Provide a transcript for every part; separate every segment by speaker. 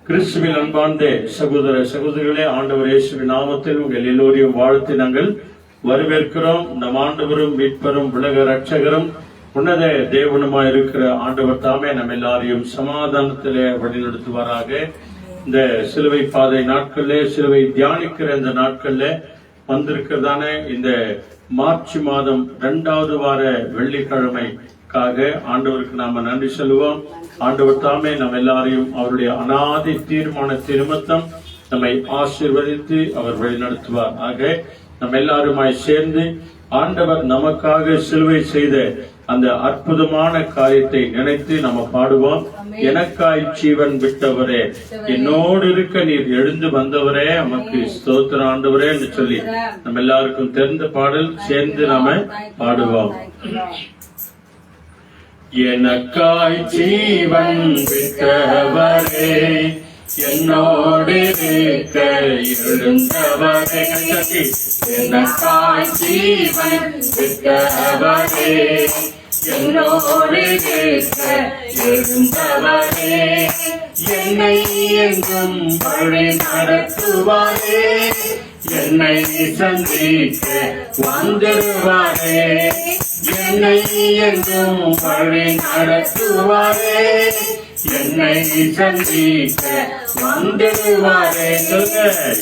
Speaker 1: கிறிஸ்துவில் அன்பார்ந்த சகோதர சகோதரிகளே, ஆண்டவர் இயேசுவின் நாமத்தில் உங்கள் எல்லோரையும் வாழ்த்து நாங்கள் வரவேற்கிறோம். நம் ஆண்டவரும் மீட்பரும் உலக ரட்சகரும் உன்னத தேவனுமாய் இருக்கிற ஆண்டவர் தாமே நம்ம எல்லாரையும் சமாதானத்திலே வழிநடத்துவாராக. இந்த சிலுவை பாதை நாட்கள்ல, சிலுவை தியானிக்கிற இந்த நாட்கள்ல வந்திருக்கிறதான இந்த மார்ச் மாதம் 2வது வார வெள்ளிக்கிழமைக்காக ஆண்டவருக்கு நாம நன்றி சொல்லுவோம். ஆண்டவர் தாமே நம்ம எல்லாரையும் அவருடைய அநாதி தீர்மான நிமித்தம் நம்மை ஆசீர்வதித்து அவர் வழிநடத்துவார். ஆக நம்ம எல்லாருமாய் சேர்ந்து ஆண்டவர் நமக்காக சிலுவை செய்த அந்த அற்புதமான காரியத்தை நினைத்து நம்ம பாடுவோம். எனக்காய் ஜீவன் விட்டவரே, என்னோடு இருக்க நீர் எழுந்து வந்தவரே, நமக்கு ஸ்தோத்திரம் ஆண்டவரே என்று சொல்லி நம்ம எல்லாருக்கும் தெரிந்த பாடல் சேர்ந்து நாம பாடுவோம். எனக்காய் ஜீவன் விட்டவரே, என்னோடு இருக்க எழுந்தவரே, எனக்காய் ஜீவன் விட்டவரே, என்னோடு இருக்க எழுந்தவரே, என்னை எங்கும் வழி நடத்துவாரே, என்னை சந்திக்க வந்துடுவாரே, என்னை எங்கும் வழி நடத்துவாரே, என்னை சந்திக்க வந்துடுவாரே.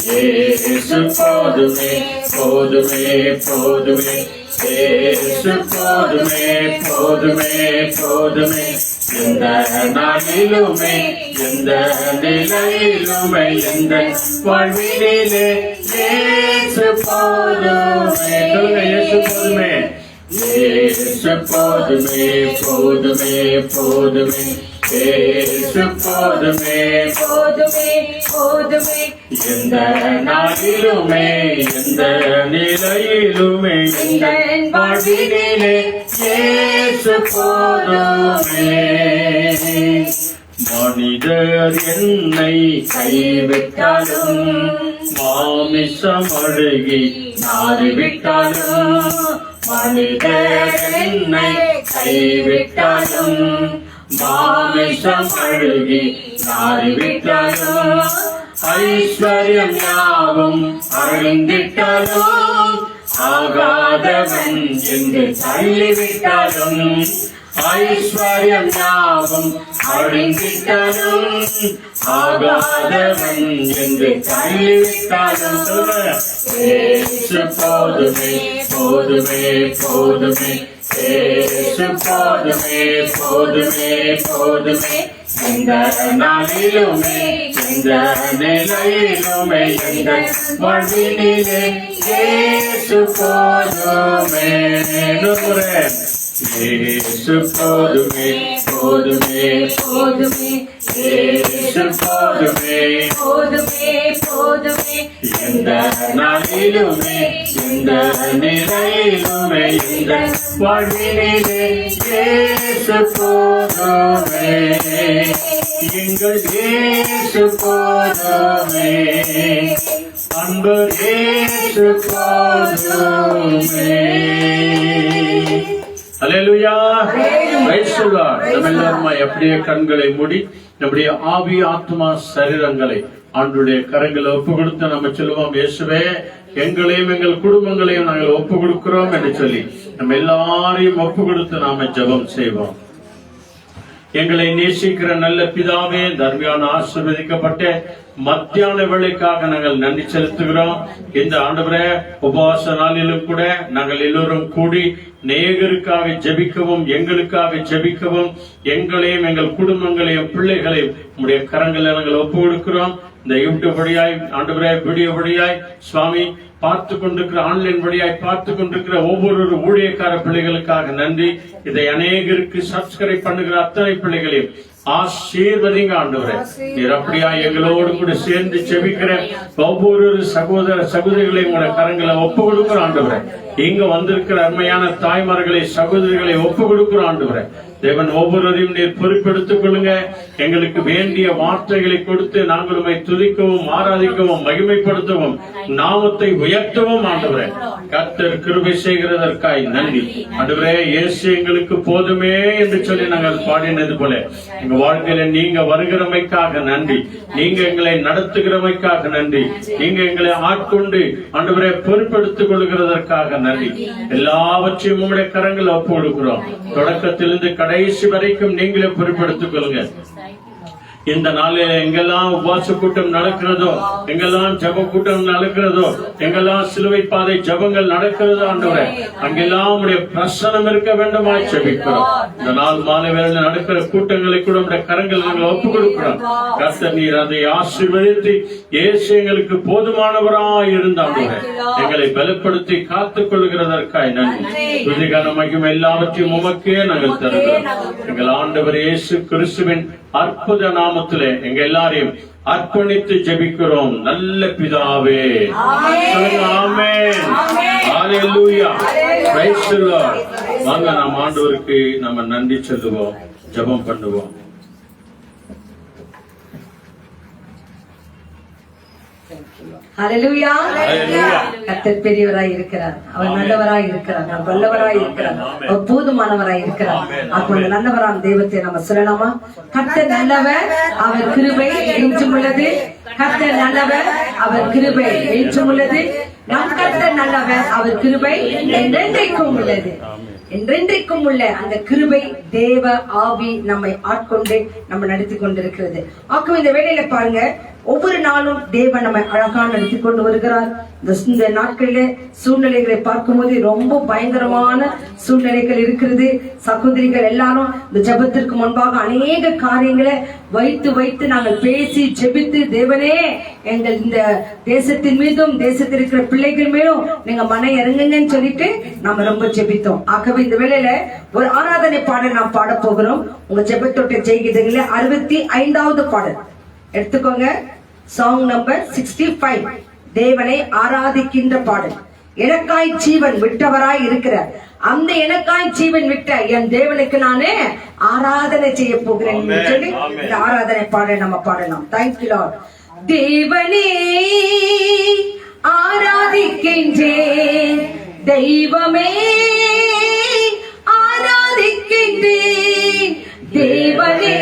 Speaker 1: இயேசு போதுமே போதுமே போதுமே, இயேசு போதுமே போதுமே போதுமே, எந்த நாளிலுமே எந்த நிலையிலுமே எந்த வாழ்விலே இயேசு போதுமே. இயேசு போதுமே, இயேசு போதுமே போதுமே போதுமே, இயேசு போதுமே போதுமே போதுமே, எந்த நாளிலுமே எந்த நிலையிலுமே எந்த வாழ்விலே இயேசு போதுமே. மனிதர் என்னை கைவிட்டாலும், மாமிசம் அழுகி நாறிவிட்டாலும், மனிதர் என்னை கைவிட்டாலும், மாமிசம் அழுகி நாறிவிட்டாலும், ஐஸ்வர்யம் யாவும் அழிந்திட்டாலும், ஆகாதவன் என்று தள்ளிவிட்டாலும், ஐஸ்வர்யம் யாவும் அழிந்திட்டாலும், ஆகாதவன் என்று தள்ளிவிட்டாலும், இயேசு போதுமே போதுமே போதுமே, இயேசு போதுமே போதுமே போதுமே, எந்த நாளிலுமே எந்த நிலையிலுமே எந்த வாழ்விலே இயேசு போதுமே. இயேசு போதுமே போதுமே போதுமே, இயேசு போதுமே போதுமே போதுமே, எந்த நாளிலுமே எந்த நிலையிலுமே எந்த வாழ்விலே இயேசு போதுமே. எங்கள் இயேசு போதுமே, அன்பு இயேசு போதுமே. அல்லேலூயா, பிரைஸ் தி லார்ட். நம்ம எல்லாருமா அப்படியே கண்களை மூடி நம்முடைய ஆவி ஆத்மா சரீரங்களை ஆண்டவருடைய கரங்களை ஒப்பு கொடுத்து நம்ம சொல்லுவோம். இயேசுவே, எங்களையும் எங்கள் குடும்பங்களையும் நாங்கள் ஒப்பு கொடுக்கிறோம் என்று சொல்லி நம்ம எல்லாரையும் ஒப்பு கொடுத்து நாம ஜெபம் செய்வோம். எங்களை நேசிக்கிற நல்ல பிதாவே, தர்மியான ஆசீர்வதிக்கப்பட்ட மத்தியான வேளைக்காக நாங்கள் நன்றி செலுத்துகிறோம். இந்த ஆண்டவரே, உபவாச நாளிலும் கூட நாங்கள் எல்லோரும் கூடி நேயருக்காக ஜெபிக்கவும், எங்களுக்காக ஜெபிக்கவும், எங்களையும் எங்கள் குடும்பங்களையும் பிள்ளைகளையும் உடைய கரங்களை நாங்கள் ஒப்பு கொடுக்கிறோம். இந்த யூடியூப் வழியாய் ஆண்டவரே, வீடியோ வழியாய் சுவாமி பார்த்து கொண்டிருக்கிற, ஆன்லைன் வழியாய் பார்த்து கொண்டிருக்கிற ஒவ்வொரு ஊழியக்கார பிள்ளைகளுக்காக நன்றி. இதை அநேகருக்கு சப்ஸ்கிரைப் பண்ணுகிற அத்தனை பிள்ளைகளையும் ஆசீர்வதிங்க ஆண்டவரே. நீர் அப்படியா எங்களோடு கூட சேர்ந்து ஜெபிக்கிற ஒவ்வொரு சகோதர சகோதரிகளையும் உடைய கரங்களை ஒப்பு கொடுக்கிற ஆண்டவரே. இங்க வந்திருக்கிற அருமையான தாய்மார்களை, சகோதரிகளை ஒப்பு கொடுக்கிற ஆண்டவரே. தேவன் ஒவ்வொருவரையும் நீர் பொறுப்பெடுத்துக் கொள்ளுங்க. எங்களுக்கு வேண்டிய வார்த்தைகளை கொடுத்து நாங்கள் உம்மை துதிக்கவும் ஆராதிக்கவும் மகிமைப்படுத்தவும் நாமத்தை உயர்த்தவும் ஆண்டவரே கர்த்தர் கிருபை செய்கிறதற்காய் நன்றி. ஆண்டவரே இயேசு எங்களுக்கு போதுமே என்று சொல்லி நாங்கள் பாடினது போல எங்க வாழ்க்கையில நீங்க வருகிறமைக்காக நன்றி. நீங்க எங்களை நடத்துகிறமைக்காக நன்றி. நீங்க எங்களை ஆட்கொண்டு ஆண்டவரே பொறுப்பெடுத்துக் கொள்கிறதற்காக நன்றி. எல்லாவற்றையும் உம்முடைய கரங்கள் ஒப்பு கொடுக்கிறோம். தொடக்கத்திலிருந்து கடைசி வரைக்கும் நீங்களே பொறுப்பெடுத்துக் கொள்ளுங்க. இந்த நாளில் எங்கெல்லாம் உபவாச கூட்டம் நடக்கிறதோ, எங்கெல்லாம் ஜப கூட்டம் நடக்கிறதோ, எங்கெல்லாம் சிலுவை பாதை ஜபங்கள் நடக்கிறதோ ஆண்டவரே அங்கெல்லாம் உடைய பிரசனம் இருக்க வேண்டுமா ஜெபிக்கிறோம். இந்த நாள் மாலை வேளையில் நடக்கிற கூட்டங்களை கூட உடைய கரங்கள் நாங்கள் ஒப்புக் கொடுக்கிறோம். கர்த்தர் நீர் அதை ஆசீர்வதித்து இயேசு எங்களுக்கு போதுமானவராய் இருந்தாண்டவரே எங்களை பலப்படுத்தி காத்துக் கொள்கிறதற்காய் நன்றி. துதிகான மகிமை எல்லாவற்றையும் உமக்கே நாங்கள் தருகிறோம். எங்கள் ஆண்டவர் இயேசு கிறிஸ்துவின் அற்புத நாமத்திலே எங்க எல்லாரையும் அர்ப்பணித்து ஜெபிக்கிறோம் நல்ல பிதாவே. ஆமென். ஹல்லேலூயா. Praise the lord. வாங்க நாம் ஆண்டவருக்கு நம்ம நன்றி சொல்லுவோம், ஜெபம் பண்ணுவோம்.
Speaker 2: ஹல்லேலூயா. கர்த்தர் பெரியவராய் இருக்கிறார், அவர் நல்லவராய் இருக்கிறார், அவர் வல்லவராய் இருக்கிறார், அவர் போதுமானவராய் இருக்கிறார். அப்போ நல்லவரான தெய்வத்தை நம்ம சொல்லலாமா? கர்த்தர் நல்லவர், அவர் கிருபை என்றும் உள்ளது. கர்த்தர் நல்லவர், அவர் கிருபை என்றும் உள்ளது. நம் கர்த்தர் நல்லவர், அவர் கிருபை என்றென்றைக்கும் உள்ளது. என்றென்றைக்கும் உள்ள அந்த கிருபை தேவ ஆவி நம்மை ஆட்கொண்டு நம்ம நடத்தி கொண்டிருக்கிறது. ஆக்கும் இந்த வேளையில பாருங்க, ஒவ்வொரு நாளும் தேவன் நம்மை அழகா நடத்தி கொண்டு வருகிறார். இந்த நாட்களில சூழ்நிலைகளை பார்க்கும் போது ரொம்ப பயங்கரமான சூழ்நிலைகள் இருக்கிறது. சகோதரிகள் எல்லாரும் இந்த ஜெபத்திற்கு முன்பாக அநேக காரியங்களை வைத்து நாங்கள் பேசி ஜெபித்து, தேவனே எங்கள் இந்த தேசத்தின் மீதும் தேசத்தில் இருக்கிற பிள்ளைகள் மேலும் நீங்க மன இறங்குங்கன்னு சொல்லிட்டு நாம ரொம்ப ஜெபித்தோம். ஆகவே இந்த வேளையில ஒரு ஆராதனை பாடல் நாம் பாட போகிறோம். உங்க ஜெபத்தோட்ட ஜெயிக்கிறதுல 65வது பாடல் எடுத்துக்கோங்க. சாங் நம்பர் 65, தேவனை ஆராதிக்கின்ற பாடல். எனக்காய் ஜீவன் விட்டவராய் இருக்கிறார், அந்த எனக்காய் ஜீவன் விட்ட என் தேவனுக்கு நானே ஆராதனை செய்ய போகிறேன் சொல்லி இந்த ஆராதனை பாடல் நம்ம பாடலாம். Thank you Lord. தேவனே ஆராதிக்கின்றேன், தெய்வமே ஆராதிக்கின்றேன், தேவனே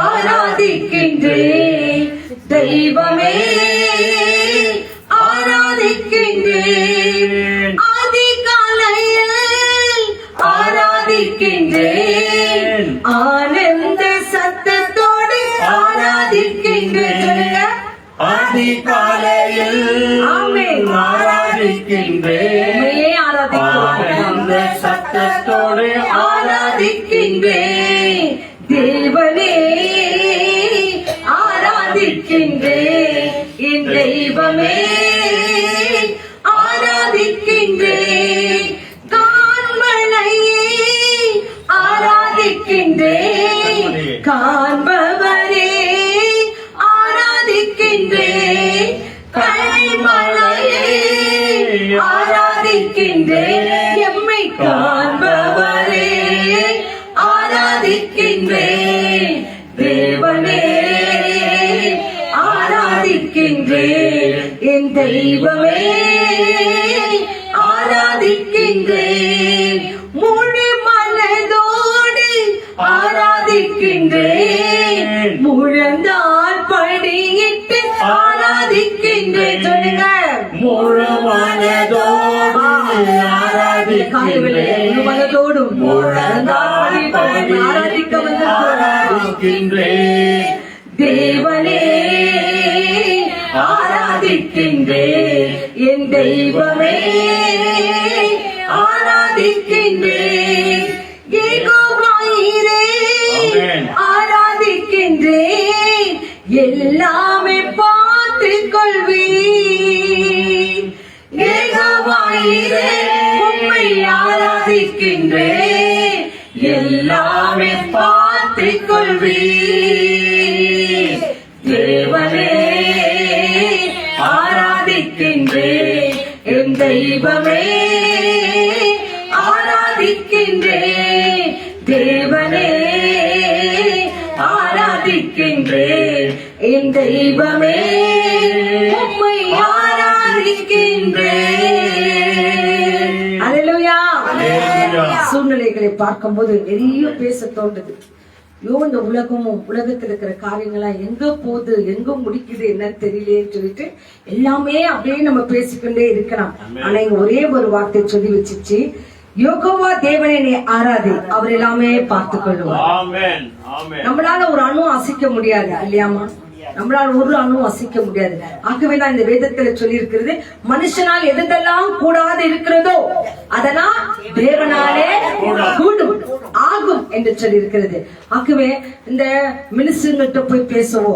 Speaker 2: ஆராதிக்கின்றேன், தெய்வமே ஆராதிக்கின்றேன், அதிகாலையில் ஆராதிக்கின்றேன், ஆனந்த சத்தத்தோடு ஆராதிக்கின்றேன், அதிகாலையில் ஆமென் ஆராதிக்கின்றேன், ஆனந்த சத்தத்தோடு ஆராதிக்கின்றேன், தேவனே ஆராதிக்கின்றேன், என் தெய்வமே ஆராதிக்கின்றேன், காண்பனையே ஆராதிக்கின்றேன், காண்பவரே ஆராதிக்கின்றேன், கண்மலையே ஆராதிக்கின்றேன், எம்மை காண்பவரே ஆராதிக்கின்றேன், தேவனே ஆராதிக்கின்றேன், என் தெய்வமே ஆராதிக்கின்றேன், முழு மனதோடு ஆராதிக்கின்றேன், முழந்தால் படியிட்டு ஆராதிக்கின்றேன். சொல்லுங்க, முழு மனதோடு ஆராதிக்கின்றேன், முழு மனதோடும் முழந்தால் படி ஆராதிக்க ஆராதிக்கின்றேன், தேவனே ஆராதிக்கின்றேன், என் தெய்வமே ஆராதிக்கின்றேன், யெகோவாயிரே ஆராதிக்கின்றேன், எல்லாமே பார்த்துக் கொள்வீர், யெகோவாயிரே உம்மை ஆராதிக்கின்றேன், எல்லாமே பார்த்துக் கொள்வீர், தேவனே ஆராதிக்கின்றேன், என் தெய்வமே ஆராதிக்கின்றேன், தேவனே ஆராதிக்கின்றேன், என் தெய்வமே உம்மை ஆராதிக்கின்றேன். அல்லேலூயா. சூழ்நிலைகளை பார்க்கும்போது நிறைய பேச தோன்றுது. இந்த உலகமும் உலகத்தில் இருக்கிற காரியங்களாம் எங்க போகுது, எங்க முடிக்குது, என்னன்னு தெரியலேன்னு சொல்லிட்டு எல்லாமே அப்படியே நம்ம பேசிக்கொண்டே இருக்கலாம். ஆனா இங்க ஒரே ஒரு வார்த்தை சொல்லி வச்சிச்சு, யெகோவா தேவனை நீ ஆராதி, அவர் எல்லாமே பார்த்து கொள்வார். நம்மளால ஒரு அணு அசைக்க முடியாது இல்லையாமா? நம்மளால ஒரு அணு அசைக்க முடியாது. ஆகவே தான் இந்த வேதத்துல சொல்லி இருக்கிறது, மனுஷனால் எதெல்லாம் கூடாது இருக்கிறதோ அதெல்லாம் தேவனாலே கூடும் ஆகும் என்று சொல்லி இருக்கிறது. ஆகவே இந்த மினிஸ்டர்கிட்ட போய் பேசவோ,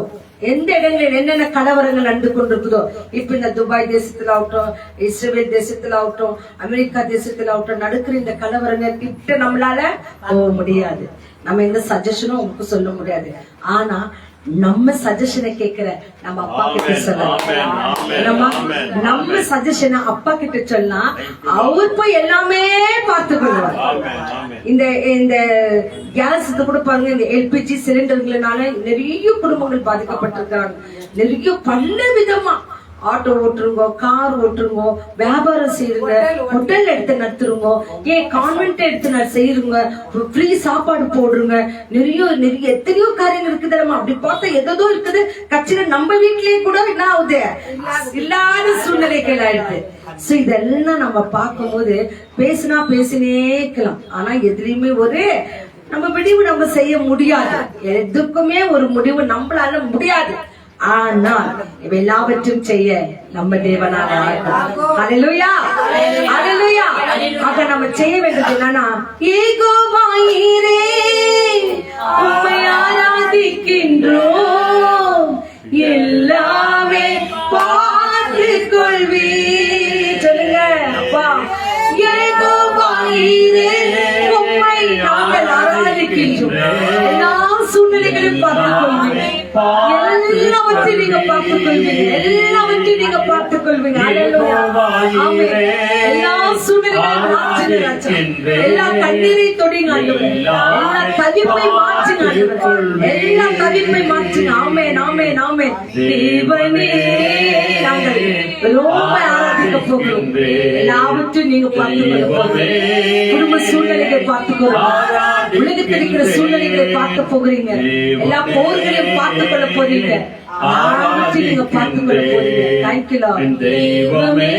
Speaker 2: எந்த இடங்களில் என்னென்ன கலவரங்கள் நடந்து கொண்டிருக்குதோ, இப்ப இந்த துபாய் தேசத்துல ஆகட்டும், இஸ்ரேல் தேசத்துல ஆகட்டும், அமெரிக்கா தேசத்துல ஆகட்டும் நடக்கிற இந்த கலவரங்கள் கிட்ட நம்மளால போக முடியாது. நம்ம எந்த சஜஷனும் உங்களுக்கு சொல்ல முடியாது. ஆனா நம்ம சஜஷனை கேட்கிற நம்ம அப்பா கிட்ட சொல்லலாம். நம்ம சஜஷனை அப்பா கிட்ட சொன்னா அவர் போய் எல்லாமே பார்த்து கொள்வார். இந்த கேஸ் கூட பாருங்க, இந்த எல்பிஜி சிலிண்டர்களால நிறைய குடும்பங்கள் பாதிக்கப்பட்டிருக்கிறாங்க. நிறைய பல விதமா ஆட்டோ ஓட்டுருங்கோ, கார் ஓட்டுருங்கோ, வியாபாரம் செய்யுங்க, ஹோட்டல் எடுத்து நடத்துருங்க, ஏன் கான்வென்ட் எடுத்து செய்யுங்க, ஃப்ரீ சாப்பாடு போடுங்க, நிறைய எத்தனையோ காரியங்கள் இருக்குது. நம்ம அப்படி பார்த்தா எதோ இருக்குது. கட்சியில நம்ம வீட்லயே கூட என்ன ஆகுது, இல்லாத சூழ்நிலைகள் ஆயிடுது. சோ இதெல்லாம் நம்ம பார்க்கும் போது பேசினா பேசினே இருக்கலாம். ஆனா எதுலயுமே ஒரு நம்ம முடிவு நம்ம செய்ய முடியாது. எதுக்குமே ஒரு முடிவு நம்மளால முடியாது. ஆனால் எல்லாவற்றையும் செய்ய நம்ம தேவனால. ஹல்லேலூயா, ஹல்லேலூயா. ஆக நம்ம செய்ய வேண்டியது என்னன்னா, யெகோவா ஈரே உம்மை ஆராதிக்கின்றோம், எல்லாமே பார்த்துக் கொள்வீர். சொல்லுங்க அப்பா, யெகோவா ஈரே உம்மை நாங்கள் ஆராதிக்கின்றோம், எல்லா சூழ்நிலைகளையும் பார்த்துக் கொள்வீர், எல்லாவற்றையும் நீங்க பார்த்துக் கொள்வீங்க, எல்லாவற்றையும் நீங்க பார்த்துக் கொள்வீங்க. எல்லா சூழ்நிலைகளையும் மாற்றுங்க, எல்லா கண்ணீரை தொடுங்க, எல்லா தவிப்பை மாற்றுங்க, எல்லா தவிப்பை மாற்றுங்க. ஆமென், ஆமென், ஆமென். தேவனே நாங்கள் ரொம்ப ஆராதிக்க போகிறோம். எல்லாவற்றையும் நீங்க பார்த்துக் கொள்ளுங்க. குடும்ப சூழ்நிலைகளை பார்த்துக் கொள்ளுங்க, உலகத்தில் இருக்கிற சூழ்நிலைகளை பார்க்க போகிறீங்க, எல்லா போர்களையும் பார்த்துக் கொள்ள போறீங்க, நீங்க பார்த்துக் கொள்ள போறீங்க. Thank you Lord. தெய்வமே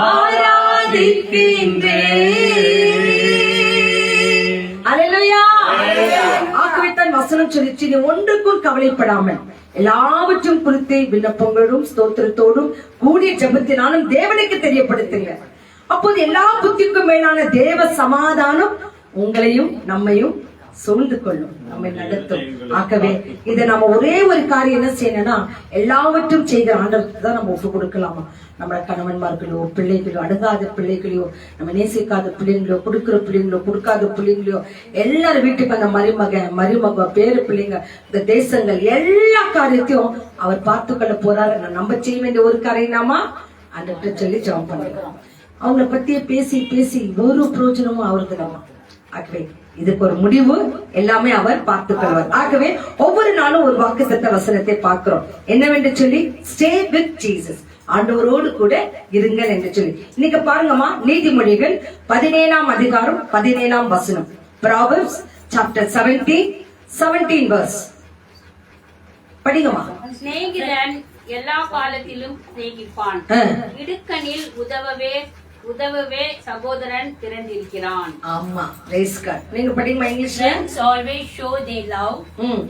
Speaker 2: ஆராதிக்கின்றேன். அல்லேலூயா. ஆகவே தான் வசனம் சொல்லிச்சு, நீ ஒன்றுக்கும் கவலைப்படாமல் எல்லாவற்றும் குறித்து விண்ணப்பங்களோடும் ஸ்தோத்திரத்தோடும் கூடிய ஜெபத்தினாலும் தேவனுக்கு தெரியப்படுத்துங்க. அப்போது எல்லா புத்திக்கும் மேலான தேவ சமாதானம் உங்களையும் நம்மையும் சூழ்ந்து கொள்ளும், நம்மை நடத்தும். ஆகவே இதை நம்ம ஒரே ஒரு காரியம் என்ன செய்யணும்னா, எல்லாவற்றும் செய்த ஆண்டவருக்கு தான் நம்ம ஒப்பு கொடுக்கலாமா. நம்ம கணவன்மார்களோ, பிள்ளைகளோ, அணுகாத பிள்ளைகளையோ, நம்ம நேசிக்காத பிள்ளைங்களோ, கொடுக்கிற பிள்ளைங்களோ, கொடுக்காத பிள்ளைங்களோ, எல்லாரும் வீட்டுக்கு அந்த மருமக பேரு பிள்ளைங்க, இந்த தேசங்கள் எல்லா காரியத்தையும் அவர் பார்த்துக்கொள்ள போறாரு. நம்ம செய்ய வேண்டிய ஒரு காரியம்னாமா, அந்த சொல்லி ஜெபம் பண்ணிக்கலாம். அவங்களை பத்தியே பேசி பேசி ஒரு பிரயோஜனமும் அவருக்கு நம்ம. ஆகவே இதுக்கு ஒரு முடிவு எல்லாமே அவர் பார்த்துக் கொள்வார். ஆகவே ஒவ்வொரு நாளும் ஒரு வாக்குத்தத்த வசனத்தை பார்க்கிறோம். என்னவென்று சொல்லி, ஸ்டே வித் ஜீசஸ், ஆண்டவரோடு கூட இருங்கள் என்று சொல்லி. இன்னைக்கு பாருங்கம்மா, நீதிமொழிகள் 17ஆம் அதிகாரம் 17ஆம் வசனம். Proverbs chapter 17 verse. படிங்கம்மா.
Speaker 3: சிநேகிதன் எல்லா காலத்திலும் சிநேகிப்பான், இடுக்கணில் உதவவே சகோதரன் திறந்திருக்கிறான்.
Speaker 2: ஆமா, praise God. நீங்க படிங்க இங்கிலீஷ்ல.
Speaker 3: Friends always show their love.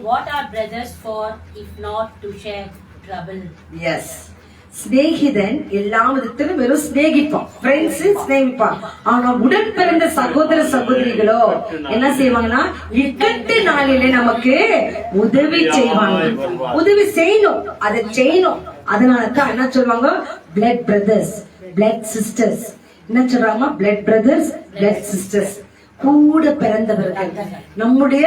Speaker 3: What are brothers for if not to share trouble?
Speaker 2: Yes. சிநேகிதன் எல்லா விதத்திலும் வெறும் சிநேகிப்பான், ஃப்ரெண்ட்ஸ் சிநேகிப்பான். ஆனா உடன் பிறந்த சகோதர சகோதரிகளோ என்ன செய்வாங்கன்னா, இக்கட்டு நாளிலே நமக்கு உதவி செய்வாங்க. உதவி செய்யணும், அதை செய்யணும். அதனாலதான் என்ன சொல்லுவாங்க, blood brothers, blood sisters. என்ன சொல்றாங்க, blood brothers, blood sisters, கூட பிறந்தவர்கள், நம்முடைய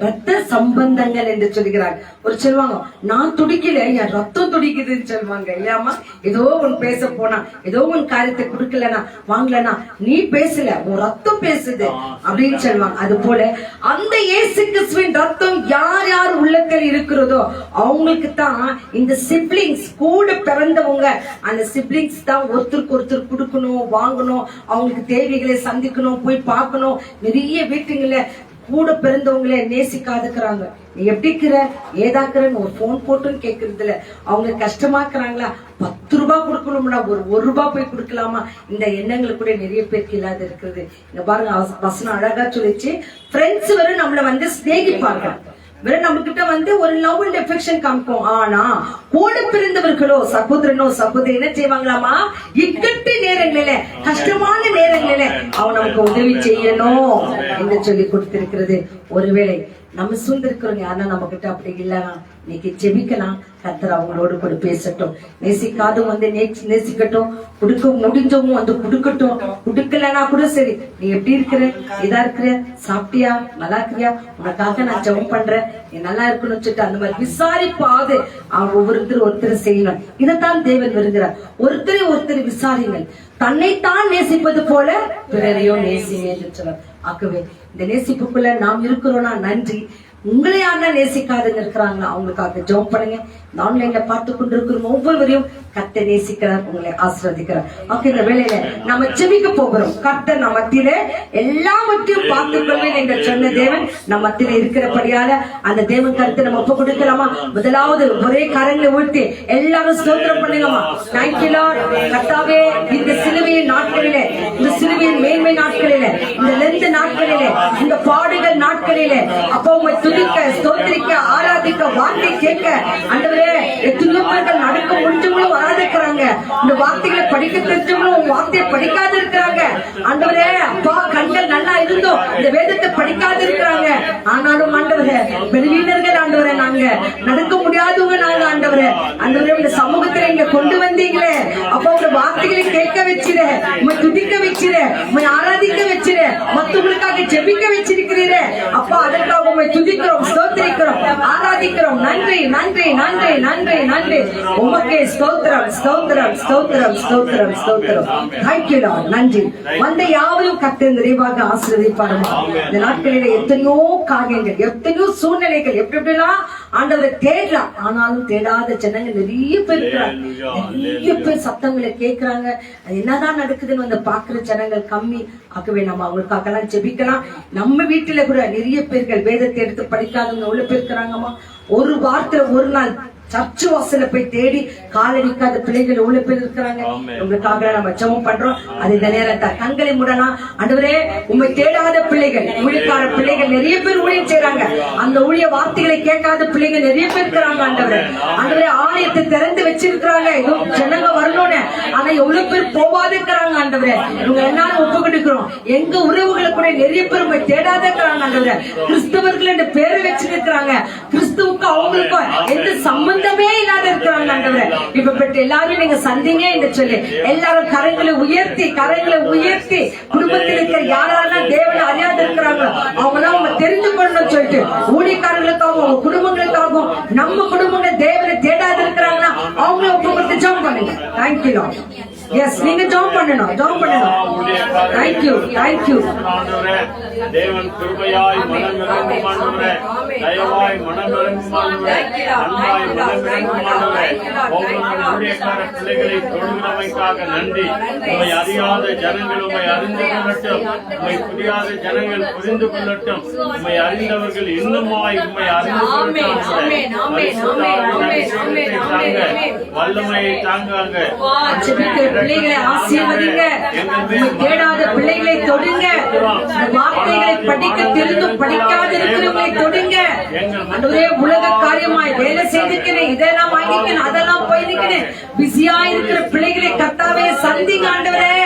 Speaker 2: ரத்த சம்பந்தங்கள் என்று சொல்கிறார். ஒரு சொல்லுவாங்க, நான் துடிக்கல, என் ரத்தம் துடிக்குதுன்னு சொல்லுவாங்க இல்லையாமா. ஏதோ ஒன்னு பேச போனா, ஏதோ ஒன்னு காரியத்தை கொடுக்கலனா வாங்கலனா, நீ பேசல, உன் ரத்தம் பேசுது அப்படின்னு சொல்லுவாங்க. அது போல அந்த இயேசு கிறிஸ்துவின் ரத்தம் யார் யார் உள்ளத்தில் இருக்கிறதோ அவங்களுக்கு தான் இந்த சிப்ளிங்ஸ், கூட பிறந்தவங்க, அந்த சிப்ளிங்ஸ் தான் ஒருத்தருக்கு ஒருத்தர் கொடுக்கணும், வாங்கணும், அவங்களுக்கு தேவைகளை சந்திக்கணும், போய் பார்க்கணும். நிறைய வீட்டுங்கள கூட பிறந்தவங்களே நேசிக்காதுக்கிறாங்க. நீ எப்படி இருக்கிற, ஏதாக்குறன்னு ஒரு போன் போட்டுன்னு கேட்கறது இல்ல. அவங்க கஷ்டமாக்குறாங்களா, 10 ரூபாய் கொடுக்கணும்னா ஒரு ரூபாய் போய் கொடுக்கலாமா, இந்த எண்ணங்கள் கூட நிறைய பேருக்கு இல்லாத இருக்கிறது. இங்க பாருங்க, வசனம் அழகா சொல்லிச்சு, ஃப்ரெண்ட்ஸ் வரும் நம்மள வந்து சிநேகிப்பாங்க, வெறும் நம்ம கிட்ட ஒரு லவ் அண்ட் அஃபெக்ஷன் காமிப்போம். ஆனா கூட பிறந்தவர்களோ சகோதரனோ சகோதரி என்ன செய்வாங்களாமா, இக்கட்டு நேரங்களில, கஷ்டமான நேரங்களில அவன் நமக்கு உதவி செய்யணும் என்று சொல்லி கொடுத்திருக்கிறது. ஒருவேளை நம்ம சூழ்ந்திருக்கிறவங்க யாருன்னா நம்ம கிட்ட அப்படி இல்லைன்னா இன்னைக்கு ஜெபிக்கலாம். கர்த்தர் அவங்களோடு கூட பேசட்டும். நேசிக்காதவங்க நேசிக்கட்டும், கொடுக்க முடிஞ்சவங்க கொடுக்கட்டும், கொடுக்கலன்னா கூட சரி, நீ எப்படி இருக்கிற, இதா இருக்கிற, சாப்பிட்டியா, நல்லா இருக்கிறியா, உனக்காக நான் ஜெபம் பண்றேன், நீ நல்லா இருக்கணும்னு சொல்லிட்டு அந்த மாதிரி விசாரிப்பாது அவங்க ஒருத்தர் செய்யணும். இதைத்தான் தேவன் விரும்புகிறார். ஒருத்தர் விசாரிங்கள், தன்னைத்தான் நேசிப்பது போல பிறரையும் நேசிங்க என்று சொல்ல. ஆகவே இந்த நேசிப்புக்குள்ள நாம் இருக்கிறோம்னா நன்றி. உங்களை யாருன்னா நேசிக்காதுன்னு இருக்கிறாங்களா, அவங்களுக்காக ஜெபம் பண்ணுங்க. ஆன்லைன்ல பார்த்து கொண்டிருக்கிற ஒவ்வொருவரையும் கர்த்தர் நேசிக்கிறார், உங்களை ஆசீர்வதிக்கிறார். இந்த வேளையில நம்ம ஜெபிக்க போகிறோம். கர்த்தர் நம்ம மத்தியில எல்லாவற்றையும் பார்த்துக் கொள்வேன் என்று சொன்ன தேவன் நம்ம மத்தியில இருக்கிறபடியால அந்த தேவன் கருத்தை நம்ம ஒப்பு கொடுக்கலாமா? முதலாவது ஒரே கரங்களை ஊட்டி எல்லாரும் ஸ்தோத்திரம் பண்ணுங்கம்மா. Thank you Lord. கர்த்தாவே, இந்த சிலுவையின் நாட்களிலே, இந்த சிலுவையின் மேன்மை நாட்களிலே, இந்த லெந்து நாட்களிலே, இந்த பாடுகள் நாட்களிலே அப்போ உங்களை துதிக்க, ஸ்தோத்திரிக்க, ஆராதிக்க, வார்த்தை கேட்க ஆண்டவரே, எத்தனையோ பேர்கள் நடக்க முடிஞ்சவங்களும் வராதிருக்கிறாங்க. இந்த வார்த்தைகளை படிக்க தெரிஞ்சவங்களும் வார்த்தையை படிக்காது இருக்கிறாங்க. ஆண்டவரே, அப்பா கண்கள் நல்லா இருந்தோம், இந்த வேதத்தை படிக்காது இருக்கிறாங்க. ஆனாலும் ஆண்டவரே, பெருவீனர்கள் ஆண்டவரே, நாங்க நடக்க முடியாதவங்க நாங்க ஆண்டவரே. ஆண்டவரே, இந்த சமூகத்துல இங்க கொண்டு வந்தீங்களே, அப்ப உங்க வார்த்தைகளை கேட்க வச்சிரு, உங்க துதிக்க வச்சிரு, உங்க ஆராதிக்க வச்சிரு, மத்தவங்களுக்காக ஜெபிக்க வச்சிருக்கிறீரே அப்பா, அதற்காக உங்களை துதிக்கிறோம், ஸ்தோத்திரிக்கிறோம், ஆராதிக்கிறோம். நன்றி நன்றி நன்றி நன்றி நன்றி. உமக்கே ஸ்தோத்திரம் ஸ்தோத்திரம் ஸ்தோத்திரம் ஸ்தோத்திரம் ஸ்தோத்திரம். Thank you lord. நன்றி. வந்த யாவரும் கர்த்தர் நிறைவாக ஆசீர்வதிப்பாருங்க. இந்த நாட்களில எத்தனையோ காரியங்கள், எத்தனையோ சூழ்நிலைகள், எப்படி எப்படிலாம் ஆண்டவரை தேடலாம், ஆனாலும் தேடாத ஜனங்கள் நிறைய பேர் இருக்கிறாங்க. நிறைய பேர் சத்தங்களை கேட்கிறாங்க, அது என்னதான் நடக்குதுன்னு வந்து பாக்குற ஜனங்கள் கம்மி. ஆகவே நம்ம அவங்களுக்காக எல்லாம் ஜெபிக்கலாம். நம்ம வீட்டுல கூட நிறைய பேர்கள் வேதத்தை எடுத்து படிக்காதவங்க எவ்வளவு பேர் இருக்கிறாங்கம்மா. ஒரு வாரத்துல ஒரு நாள் சர்ச்சு வாசல போய் தேடி காலை நிக்காத பிள்ளைகள் எவ்வளவு பேர் இருக்கிறாங்க. உங்களுக்காக நம்ம ஜெபம் பண்றோம். அது இந்த நேரத்தை கண்களை மூடலாம். ஆண்டவரே, உண்மை தேடாத பிள்ளைகள், ஊழியக்கார பிள்ளைகள் நிறைய பேர் ஊழியம் செய்யறாங்க. அந்த ஊழிய வார்த்தைகளை கேட்காத பிள்ளைகள் நிறைய பேர் இருக்கிறாங்க. ஆண்டவரே, ஆண்டவரே, ஆலயத்தை திறந்து வச்சிருக்கிறாங்க, எதுவும் ஜனங்க வரணும்னு, ஆனா எவ்வளவு பேர் போவாத இருக்கிறாங்க. ஆண்டவரே, இவங்க எல்லாரும் ஒப்பு கொடுக்கிறோம். எங்க உறவுகளை கூட நிறைய பேர் உண்மை தேடாத இருக்கிறாங்க. ஆண்டவரே, கிறிஸ்தவர்கள் என்று பேரை வச்சிருக்கிறாங்க, கிறிஸ்துவுக்கு அவங்களுக்கும் எந்த சம்பந்தமே இல்லாத இருக்கிறாங்க. ஆண்டவரே, இப்ப பெற்ற எல்லாரும் நீங்க சந்திங்க என்று சொல்லி எல்லாரும் கரங்களை உயர்த்தி குடும்பத்தில் இருக்கிற யாரெல்லாம் தேவனை அறியாத இருக்கிறாங்களோ அவங்களாம் அவங்க தெரிந்து கொள்ளணும்னு சொல்லிட்டு ஊழியக்காரர்களுக்காகவும் அவங்க குடும்பங்களுக்காகவும் நம்ம குடும்பங்கள் தேவனை தேடாத இருக்கிறாங்கன்னா அவங்கள ஒப்பு கொடுத்து ஜெபம் பண்ணுங்க. Thank you Lord. எஸ், நீங்க ஜெபம் பண்ணணும். Thank you thank you.
Speaker 1: தேவன் கிருபையாய் மனமிரங்கும் ஆண்டவரே, தயவாய் மனமிரங்கும் ஆண்டவரே, அன்பாய் மனமிரங்கும் ஆண்டவரே, ஒவ்வொரு ஊழியக்கார பிள்ளைகளை தொழுகிறமைக்காக நன்றி. உம்மை அறியாத ஜனங்கள் உம்மை அறிந்து கொள்ளட்டும், உம்மை புரியாத ஜனங்கள் புரிந்து கொள்ளட்டும், உம்மை அறிந்தவர்கள் இன்னுமாய் உம்மை அறிந்து கொள்ளட்டும். வல்லமையை தாங்காங்க.
Speaker 2: பிள்ளைகளை ஆசீர்வதிங்க. தேடாத பிள்ளைகளை தொடுங்க. வார்த்தைகளை படிக்க தெரிந்தும் படிக்காத இருக்கிறவங்களை தொடுங்க. ஆண்டவரே, உலக காரியமாய் வேலை செய்திருக்கிறேன், இதெல்லாம் வாங்கிக்கிறேன், அதெல்லாம் போயிருக்கிறேன், பிஸியா இருக்கிற பிள்ளைகளை கர்த்தாவே சந்திங்க. ஆண்டவரே,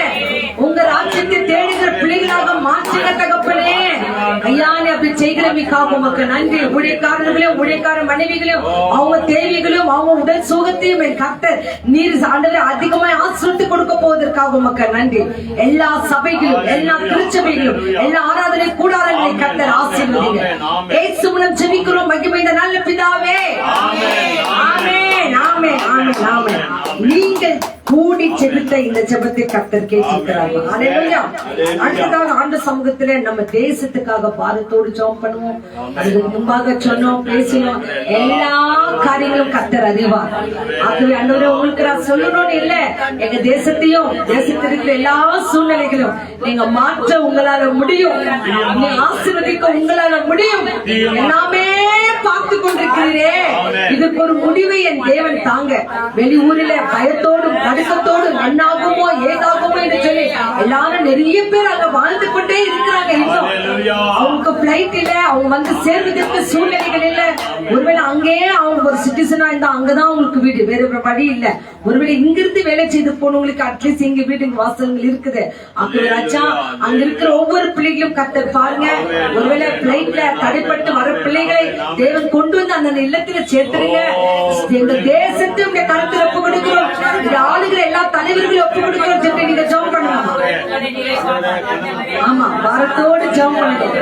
Speaker 2: உங்க ராஜ்யத்தை தேடுகிற பிள்ளைகளாக மாற்றுங்க தகப்பனே. ஐயா, நீ அப்படி செய்கிறமைக்காக உமக்கு நன்றி. ஊழியக்காரர்களையும் ஊழியக்கார மனைவிகளையும் அவங்க தேவைகளையும் அவங்க உடல் சுகத்தையும் கர்த்தர் நீர் ஆண்டவரே அதிகமாய் ஆசிர்வதித்து கொடுக்க போவதற்காக உமக்கு நன்றி. எல்லா சபைகளும், எல்லா திருச்சபைகளும், எல்லா ஆராதனை கூடாரங்களை கர்த்தர் ஆசீர்வதிங்க. இயேசுவின் மகிமை இந்த நல்ல பிதாவே. ஆமென் ஆமென் ஆமென் ஆமென். நீங்கள் கூடி செபித்த இந்த ஜெபத்தை கர்த்தர் கேட்டிருக்கிறார். ஹல்லேலூயா. அடுத்ததாக ஆண்டு சமூகத்திலே நம்ம தேசத்துக்காக பாரத்தோடு ஜெபம் பண்ணுவோம். அதுக்கு முன்பாக சொன்னோம், பேசினோம், எல்லா காரியங்களும் கர்த்தர் அறிவார். ஆகவே ஆண்டவரே, உங்களுக்கு நான் சொல்லணும்னு இல்ல, எங்க தேசத்தையும் தேசத்தில் இருக்கிற எல்லா சூழ்நிலைகளும் நீங்க மாற்ற உங்களால முடியும், நீ ஆசீர்வதிக்க உங்களால முடியும். எல்லாமே பார்த்து கொண்டிருக்கிறீரே, இதுக்கு ஒரு முடிவை என் தேவன் தாங்க. வெளியூரில பயத்தோடும் நடுக்கத்தோடும் என்னாகுமோ ஏதாகுமோ என்று சொல்லி எல்லாரும் நிறைய பேர் அங்க வாழ்ந்து கொண்டே இருக்கிறாங்க. இன்னும் அவங்க பிளைட் இல்ல, அவங்க வந்து சேர்வதற்கு சூழ்நிலைகள் இல்ல. ஒருவேளை அங்கேயே அவங்க ஒரு சிட்டிசனா இருந்தா அங்கதான் அவங்களுக்கு வீடு, வேற வழி இல்ல. ஒருவேளை இங்கிருந்து வேலை செய்து போனவங்களுக்கு அட்லீஸ்ட் இங்க வீட்டு வாசல்கள் இருக்குது. ராஜா, அங்க இருக்கிற ஒவ்வொரு பிள்ளைகளும் கர்த்தர் பாருங்க. ஒருவேளை பிளைட்ல தடைப்பட்டு வர பிள்ளைகளை தேவன் கொண்டு வந்து அந்த இல்லத்துல சேர்த்துருங்க. எங்க தேசத்தை உங்க கருத்துல ஒப்பு கொடுக்கிறோம், இங்க ஆளுகிற எல்லா தலைவர்களும் ஒப்பு கொடுக்கிறோம் சொல்லி நீங்க ஜெபம் பண்ணணும். ஆமா, பாரத்தோடு ஜெபம் பண்ணுங்க.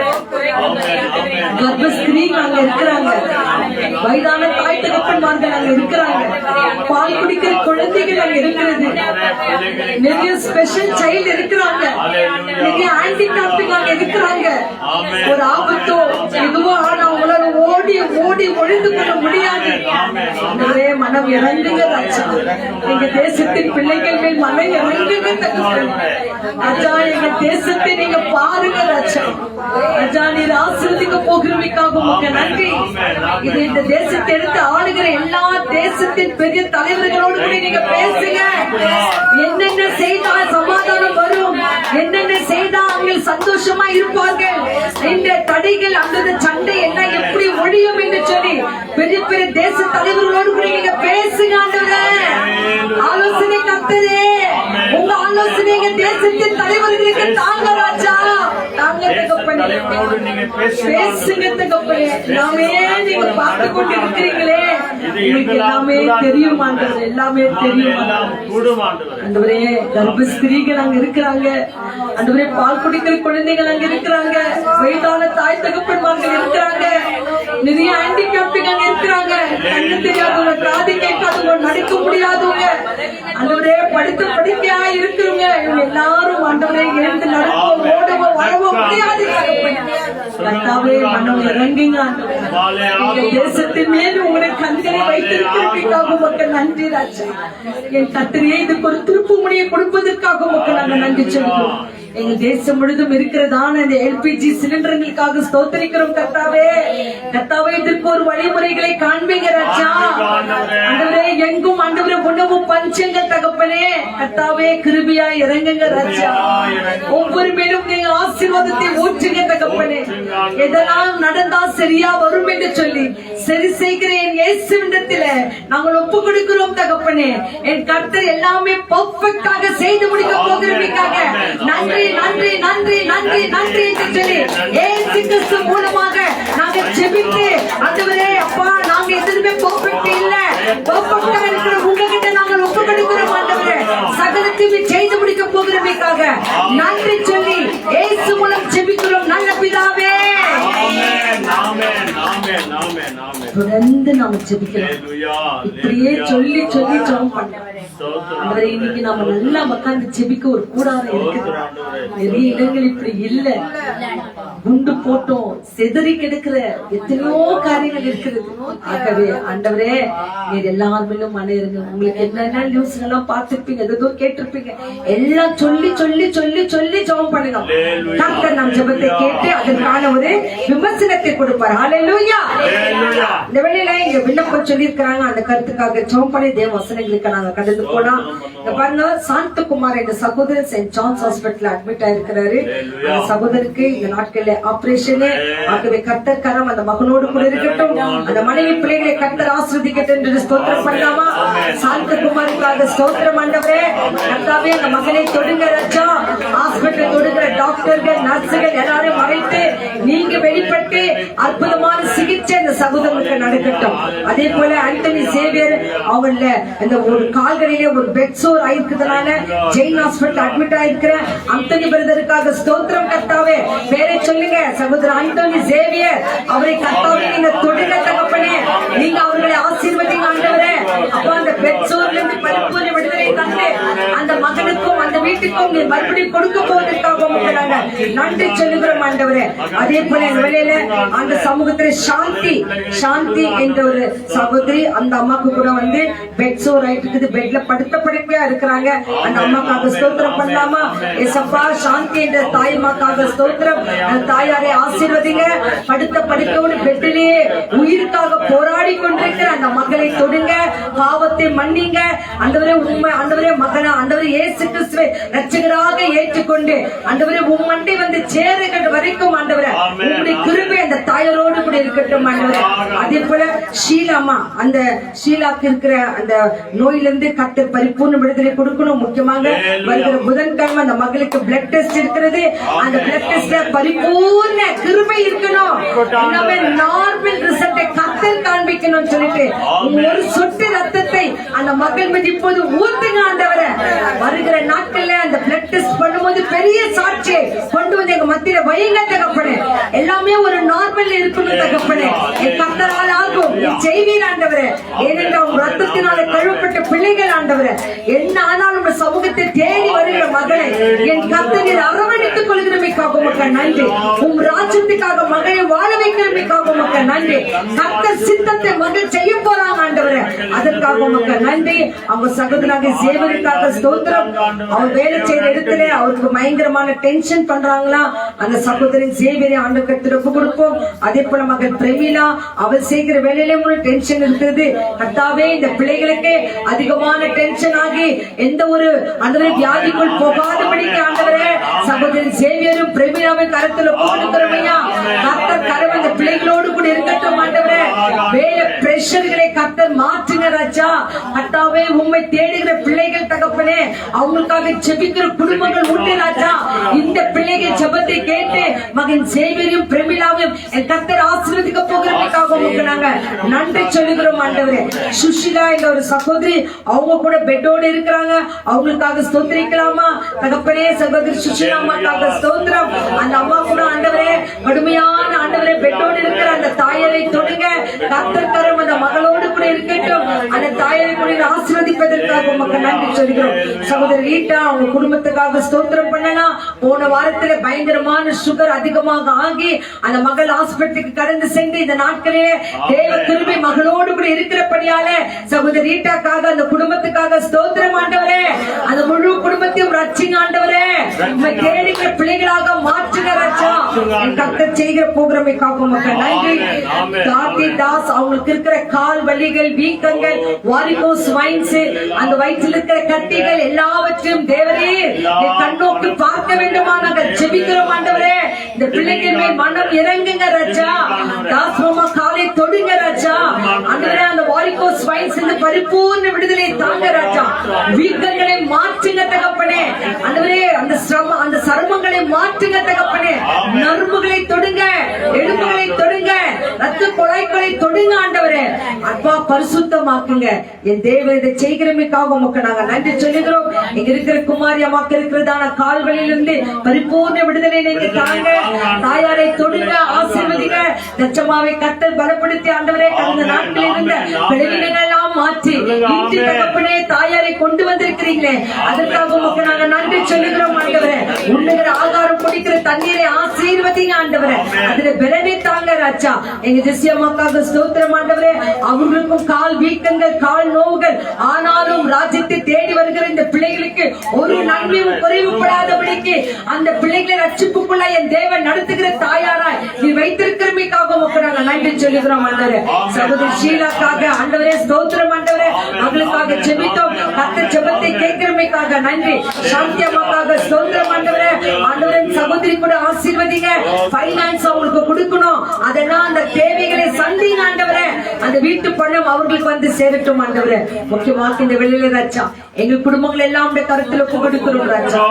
Speaker 2: கர்ப்பஸ்திரீகள் அங்க இருக்கிறாங்க, வயதான தாய் தகப்பன்மார்கள் அங்க இருக்கிறாங்க, பால் குடிக்கிற குழந்தைகள் அங்க இருக்கிறது, நிறைய ஸ்பெஷல் சைல்டு இருக்கிறாங்க, நிறைய ஹேண்டிகேப்டுங்க அங்க இருக்கிறாங்க. ஒரு ஆபத்தோ எதுவோ ஆனா அவங்களால ஓடி ஓடி ஒழிந்து கொள்ள முடியாது. மனம் இறங்குங்க ராஜா, எங்க தேசத்தின் பிள்ளைகள் மேல் மனம் இறங்குங்க ராஜா. எங்க தேசத்தை நீங்க பாருங்க ராஜா. ராஜா, நீர் ஆசீர்வதிக்க போகிறமைக்காக உமக்கு நன்றி. இது இந்த தேசத்தை எடுத்து ஆளுகிற எல்லா தேசத்தின் பெரிய தலைவர்களோடு கூட நீங்க பேசுங்க. என்னென்ன செய்தா சமாதானம் வரும், என்னென்ன செய்தா அவங்க சந்தோஷமா இருப்பார்கள், இந்த தடைகள் அந்த சண்டை என்ன எப்படி ஒழியும் என்று சொல்லி பெரிய பெரிய தேச தலைவர்களோடு கூட நீங்க பேசுங்க ஆண்டவரே. ஆலோசனை கர்த்தரே, உங்க ஆலோசனை தேசத்தின் தலைவர்களுக்கு தாங்க ராஜா, தாங்க தகப்பனே, பேசுங்க தகப்பனே. எல்லாமே நீங்க பார்த்து கொண்டு இருக்கிறீங்களே, உங்களுக்கு எல்லாமே தெரியும் ஆண்டவரே, எல்லாமே தெரியும் ஆண்டவரே. கர்ப்பஸ்திரீகள் அங்க இருக்கிறாங்க ஆண்டவரே, பால் குடிக்கிற குழந்தைகள் அங்க இருக்கிறாங்க, வயதான தாய் தகப்பன்மார்கள் இருக்கிறாங்க, நிறைய ஹேண்டிகேப்டுங்க அங்க இருக்கிறாங்க, கண்ணு தெரியாதவங்க, காது கேட்காதவங்க, நடக்க முடியாதவங்க ஆண்டவரே, படுத்த படுக்கையா இருக்கிறவங்க, இவங்க எல்லாரும் ஆண்டவரே எழுந்து நடக்கவோ ஓடவோ வரவோ முடியாது. கர்த்தாவே, மனம் இறங்குங்க ஆண்டவரே. இந்த தேசத்தின் மேல் உங்களுடைய கண்களை வைத்திருக்கிறதுக்காக உமக்கு நன்றி ராஜா. என் கர்த்தரே, இதுக்கு ஒரு திருப்பு முடியை கொடுப்பதற்காக உமக்கு நாங்கள் நன்றி சொல்கிறோம். எங்க தேசம் முழுதும் இருக்கிறதான இந்த எல்பிஜி சிலிண்டர்களுக்காக ஸ்தோத்திரிக்கிறோம் கர்த்தாவே. கர்த்தாவே, இதற்கு ஒரு வழிமுறைகளை காண்பீங்க ராஜா. ஆண்டவரே, எங்கும் ஆண்டவரே உணவு பஞ்சங்க தகப்பனே, கர்த்தாவே கிருபையா இறங்குங்க ராஜா. ஒவ்வொரு மேலும் நீங்க ஆசீர்வாதத்தை ஊற்றுங்க தகப்பனே. எதெல்லாம் நடந்தா சரியா வரும் என்று சொல்லி சரி செய்கிறேன் இயேசுவிடத்திலே நாங்கள் ஒப்பு கொடுக்கிறோம் தகப்பனே. என் கர்த்தர் எல்லாமே பெர்ஃபெக்ட்டாக செய்து முடிக்க போகிறதுக்காக நன்றி நன்றி நன்றி நன்றி நன்றி என்று சொல்லி இயேசு கிறிஸ்து மூலமாக நாங்கள் ஜெபித்து ஆண்டவரே, அப்பா, நாங்க எதுவுமே பெர்ஃபெக்ட் இல்ல, பெர்ஃபெக்ட்டா இருக்கிற உங்ககிட்ட நாங்கள் ஒப்பு கொடுக்கிறோம் ஆண்டவரே. சகலத்தையும் செய்து முடிக்க போகிறதுக்காக நன்றி சொல்லி இயேசு மூலம் ஜெபிக்கிறோம் நல்ல பிதாவே. தொடர்ந்து நாம ஜெபிக்கிறோம், இப்படியே சொல்லி சொல்லி ஜெபம் பண்ணுவோம். இன்னைக்கு நாம நல்லா உட்கார்ந்து ஜெபிக்க ஒரு கூடாரம் இருக்குது. நிறைய இடங்கள் இப்படி இல்ல, குண்டு போட்டோம் செதறி கிடக்கிற எத்தனையோ காரியங்கள் இருக்கிறது. ஆகவே ஆண்டவரே, நீர் எல்லாருமே மன இருங்க. உங்களுக்கு என்னென்ன நியூஸ் எல்லாம் பார்த்திருப்பீங்க, எதோ கேட்டிருப்பீங்க, எல்லாம் சொல்லி சொல்லி சொல்லி சொல்லி ஜெபம் பண்ணுங்க. கர்த்தர் நம் ஜெபத்தை கேட்டு அதற்கான ஒரு விமர்சனத்தை கொடுப்பார். ஹல்லேலூயா. இந்த வேளையில இங்க விண்ணப்பம் சொல்லி இருக்கிறாங்க, அந்த கருத்துக்காக ஜெபம் பண்ணி தேவ வசனங்களுக்கு நாங்க கடந்து போனா. பாருங்க, சாந்தகுமார் என்ற சகோதரர் செயின்ட் ஜான்ஸ் ஹாஸ்பிட்டல் அட்மிட் ஆயிருக்கிறாரு. அந்த சகோதரருக்கு இந்த நாட்கள்ல ஆபரேஷன். ஆகவே கர்த்தர் கரம் அந்த மகனோடு கூட இருக்கட்டும், அந்த மனைவி பிள்ளைகளை கர்த்தர் ஆசீர்வதிக்கட்டும் என்று ஸ்தோத்திரம் பண்ணலாமா? சாந்தகுமாருக்காக ஸ்தோத்திரம் ஆண்டவரே. கர்த்தாவே, அந்த மகனை தொடுங்க ராஜா. ஹாஸ்பிட்டல் தொடுகிற டாக்டர்கள் நர்சுகள் எல்லாரும் மறைத்து நீங்க வெளிப்பட்டு அற்புதமான சிகிச்சை அந்த சகோதரர்களுக்கு நடக்கட்டும். அதே போல ஆண்டனி சேவியர் அவங்கள இந்த ஒரு கால்களிலே ஒரு பெட் சோர் ஆயிருக்கிறதுனால ஜெயின் ஹாஸ்பிட்டல் அட்மிட் ஆயிருக்கிற ஆண்டனி பிரதருக்காக ஸ்தோத்திரம் கர்த்தாவே. பேரை சொல்லுங்க, சகோதரர் ஆண்டனி சேவியர். அவரை கர்த்தாவே நீங்க தொடுங்க தகப்பனே. நீங்க அவர்களை ஆசீர்வதிங்க ஆண்டவரே. அப்ப அந்த பெட் சோர்ல இருந்து பரிபூர்ண விடுதலை தந்து அந்த மகனுக்கும் அந்த வீட்டுக்கும் நீ மறுபடியும் கொடுக்க போவதற்காக நாங்க நன்றி சொல்லுகிறோம் ஆண்டவரே. அதே போல இந்த வேளையில அந்த சமூகத்தில் சாந்தி என்ற ஒரு சகோதரி, அந்த அம்மாக்கு கூட வந்து பெட் சோர் ஆயிட்டு இருக்குது. பெட்ல படுத்த படுக்கையா இருக்கிறாங்க. அந்த அம்மாக்காக ஸ்தோத்திரம் பண்ணலாமா? ஏசப்பா, சாந்தி என்ற தாய்மாக்காக ஸ்தோத்திரம். அந்த தாயாரை ஆசீர்வதிங்க. படுத்த படுக்கையோடு பெட்டிலேயே உயிருக்காக போராடி கொண்டிருக்கிற அந்த மகளை தொடுங்க. பாவத்தை மன்னிங்க ஆண்டவரே. உண்மை ஆண்டவரே, மகனா ஆண்டவரே இயேசு கிறிஸ்துவை இரட்சகராக ஏற்றுக்கொண்டு ஆண்டவரே உம்மண்டை வந்து சேருகிற வரைக்கும் ஆண்டவரே உங்களுடைய கிருபை அந்த தாயாரோடு கூட இருக்கட்டும் ஆண்டவரே. அதே போல ஷீலாமா, அந்த ஷீலாக்கு இருக்கிற அந்த நோயிலிருந்து கர்த்தர் பரிபூர்ண விடுதலை கொடுக்கணும். முக்கியமாக வருகிற புதன்கிழமை அந்த மகளுக்கு பிளட் டெஸ்ட் இருக்கிறது. அந்த பிளட் டெஸ்ட்ல பரிபூர்ண கிருபை இருக்கணும். எல்லாமே நார்மல் ரிசல்ட்டை கர்த்தர் காண்பிக்கணும்னு சொல்லிட்டு ஒரு சொட்டு ரத்தத்தை அந்த மகள் மீது இப்போது ஊத்துங்க ஆண்டவரே. வருகிற நாட்கள்ல அந்த பிளட் டெஸ்ட் பண்ணும்போது பெரிய சாட்சியை கொண்டு வந்து எங்க மத்தியில வைங்க தகப்பனே. எல்லாமே ஒரு நார்மல் இருக்கணும் தகப்பனே. என் கர்த்தரால் ஆகும், செய்வீர் ஆண்டவரே. ஏனென்றால் உங்க ரத்தத்தினால கழுவப்பட்ட பிள்ளைகள் ஆண்டவரே. என்ன ஆனாலும் உங்க சமூகத்தை தேடி வருகிற மகளை என் கர்த்தர் அரவணைத்துக் கொள்கிறமைக்காக மக்கள் நன்றி. உங்க ராஜ்யத்துக்காக மகளை வாழ வைக்கிறமைக்காக மக்கள் நன்றி. கர்த்தர் சித்தத்தை மகள் செய்ய போறாங்க ஆண்டவரே. அதற்காக மக்கள் நன்றி. அவங்க சகோதரனாக சேவருக்காக ஸ்தோத்திரம். அவர் வேலை செய்யற இடத்துல அவருக்கு பயங்கரமான டென்ஷன் பண்றாங்களா, அந்த சகோதரின் சேவியரை ஆண்டவருக்கு ஒப்பு கொடுப்போம். அதே போல மகள் பிரமிளா, அவர் செய்கிற வேலையில டென்ஷன் இருக்குது. கர்த்தாவே, இந்த பிள்ளைகளுக்கு அதிகமான டென்ஷன் ஆகி எந்த ஒரு அந்த வியாதிக்குள் போகாதபடிக்கு ஆண்டவரே சகோதரி சேவியரும் பிரமிளாவை கருத்துல ஒப்பு கொடுக்கிறோமையா. கர்த்தர் கரவை இந்த பிள்ளைகளோடு கூட இருக்கட்டும் ஆண்டவரே. வேலை பிரஷர்களை கர்த்தர் மாற்றுங்க ராஜா. கர்த்தாவே, உம்மை தேடுகிற பிள்ளைகள் தகப்பனே, அவங்களுக்காக ஜெபிக்கிற குடும்பங்கள் உண்டு ராஜா. இந்த பிள்ளைகள் ஜெபத்தை கேட்டு மகன் சேவியரையும் பிரமிளாவையும் என் கர்த்தர் ஆசீர்வதிக்க போகிறதுக்காக உங்களுக்கு நாங்க நன்றி சொல்லுகிறோம் ஆண்டவரே. சுஷிலா என்ற ஒரு சகோதரி, அவங்க கூட பெட்டோடு இருக்கிறாங்க. அவங்களுக்காக ஸ்தோத்திரிக்கலாமா தகப்பனே? சகோதரி சுஷிலா அம்மாக்காக ஸ்தோத்திரம். அந்த அம்மா கூட ஆண்டவரே கடுமையான ஆண்டவரே பெட்டோடு இருக்கிற அந்த தாயாரை தொடுங்க. கர்த்தர் கரம் அந்த மகளோடு கூட இருக்கட்டும். அந்த தாயாரை கூட ஆசீர்வதிப்பதற்காக உங்களுக்கு நன்றி சொல்கிறோம். சகோதரி ரீட்டா, அவங்க குடும்பத்துக்காக ஸ்தோத்திரம் பண்ணலாம். போன வாரத்துல பயங்கரமான சுகர் அதிகமாக ஆகி அந்த மகள் ஹாஸ்பிட்டலுக்கு கடந்து சென்று இந்த நாட்களே தேவ கிருபை மகளோடு கூட இருக்கிறபடியால சகோதரி ரீட்டாக்காக அந்த குடும்பத்துக்காக ஸ்தோத்திரம் ஆண்டவரே. அந்த முழு குடும்பத்தையும் ரட்சிங்க ஆண்டவரே. உம்மை தேடுகிற பிள்ளைகளாக மாற்றுங்க ராஜா. கர்த்தர் செய்கிற போகிறமைக்காக மக்கள் நன்றி. கார்த்தி தாஸ், அவங்களுக்கு இருக்கிற கால் வலிகள், வீக்கங்கள், வாரிகோஸ் வைன்ஸ், அந்த வயிற்றில் இருக்கிற கட்டிகள் எல்லாவற்றையும் தேவரே கண்ணோக்கி பார்க்க வேண்டுமா நாங்கள் ஜெபிக்கிறோம் ஆண்டவரே. இந்த பிள்ளைகள் மேல் மனம் இறங்குங்க ராஜா. தாஸ் மாமா காலை தொடுங்க ராஜா. ஆண்டவரே, அந்த வாரிகோஸ் வைன்ஸ் இந்த பரிபூர்ண விடுதலை தாங்க ராஜா. வீக்கங்களை மாற்றுங்க தகப்பனே. ஆண்டவரே, அந்த சர்மங்களை மாற்றுங்க தகப்பனே. நரம்புகளை தொடுங்க, எலும்புகளை தொடுங்க, ரத்த குழாய்களை தொடுங்க ஆண்டவரே. அப்பா, பரிசுத்தமாக்குங்க என் தேவ. இதை செய்கிறமைக்காக உமக்கு நாங்க நன்றி சொல்லுகிறோம். இங்க இருக்கிற குமாரி அம்மாக்கு இருக்கிறதான கால்களிலிருந்து பரிபூர்ண விடுதலை நீங்க தாங்க. தாயாரை தொடுங்க, ஆசீர்வதிங்க. தச்சமாவை கர்த்தர் பலப்படுத்தி ஆண்டவரே கடந்த நாட்களில் இருந்த பலவீனங்கள் எல்லாம் மாற்றி இன்று தகப்பனே தாயாரை கொண்டு வந்திருக்கிறீங்களே, அதற்காக உமக்கு நாங்க நன்றி சொல்லுகிறோம் ஆண்டவரே. உண்ணுகிற ஆகாரம், குடிக்கிற தண்ணீரை ஆசீர்வதிங்க ஆண்டவரே. அதுல பலனை தாங்க ராஜா. எங்க திசியம்மாக்காக ஸ்தோத்திரம் ஆண்டவரே. அவர்களுக்கும் கால் வீக்கங்கள், கால் நோவுகள், ஆனாலும் ராஜ்யத்தை தேடி வருகிற இந்த பிள்ளைகளுக்கு ஒரு நன்மையும் குறைவுபடாதபடிக்கு அந்த பிள்ளைகளை ரட்சிப்புக்குள்ள என் தேவன் நடத்துகிற தாயாராய் நீ வைத்திருக்கிறமைக்காக நாங்க நன்றி சொல்லுகிறோம் ஆண்டவரே. சகோதரி ஷீலாக்காக ஆண்டவரே ஸ்தோத்திரம் ஆண்டவரே. அவங்களுக்காக ஜெபித்தோம். கர்த்தர் ஜெபத்தை கேட்கிறமைக்காக நன்றி. சாந்தி அம்மாக்காக ஸ்தோத்திரம் ஆண்டவரே. ஆண்டவரே, சகோதரி கூட ஆசீர்வதிங்க. பைனான்ஸ் அவங்களுக்கு கொடுக்கணும். அதெல்லாம் அந்த தேவைகளை சந்திங்க ஆண்டவரே. அந்த அந்த வீட்டு பணம் அவர்களுக்கு வந்து சேரட்டும் ஆண்டவரே. முக்கியமாக இந்த வெளியில ராஜா எங்கள் குடும்பங்கள் எல்லாம் உடைய கருத்துல ஒப்பு கொடுக்கிறோம் ராஜா.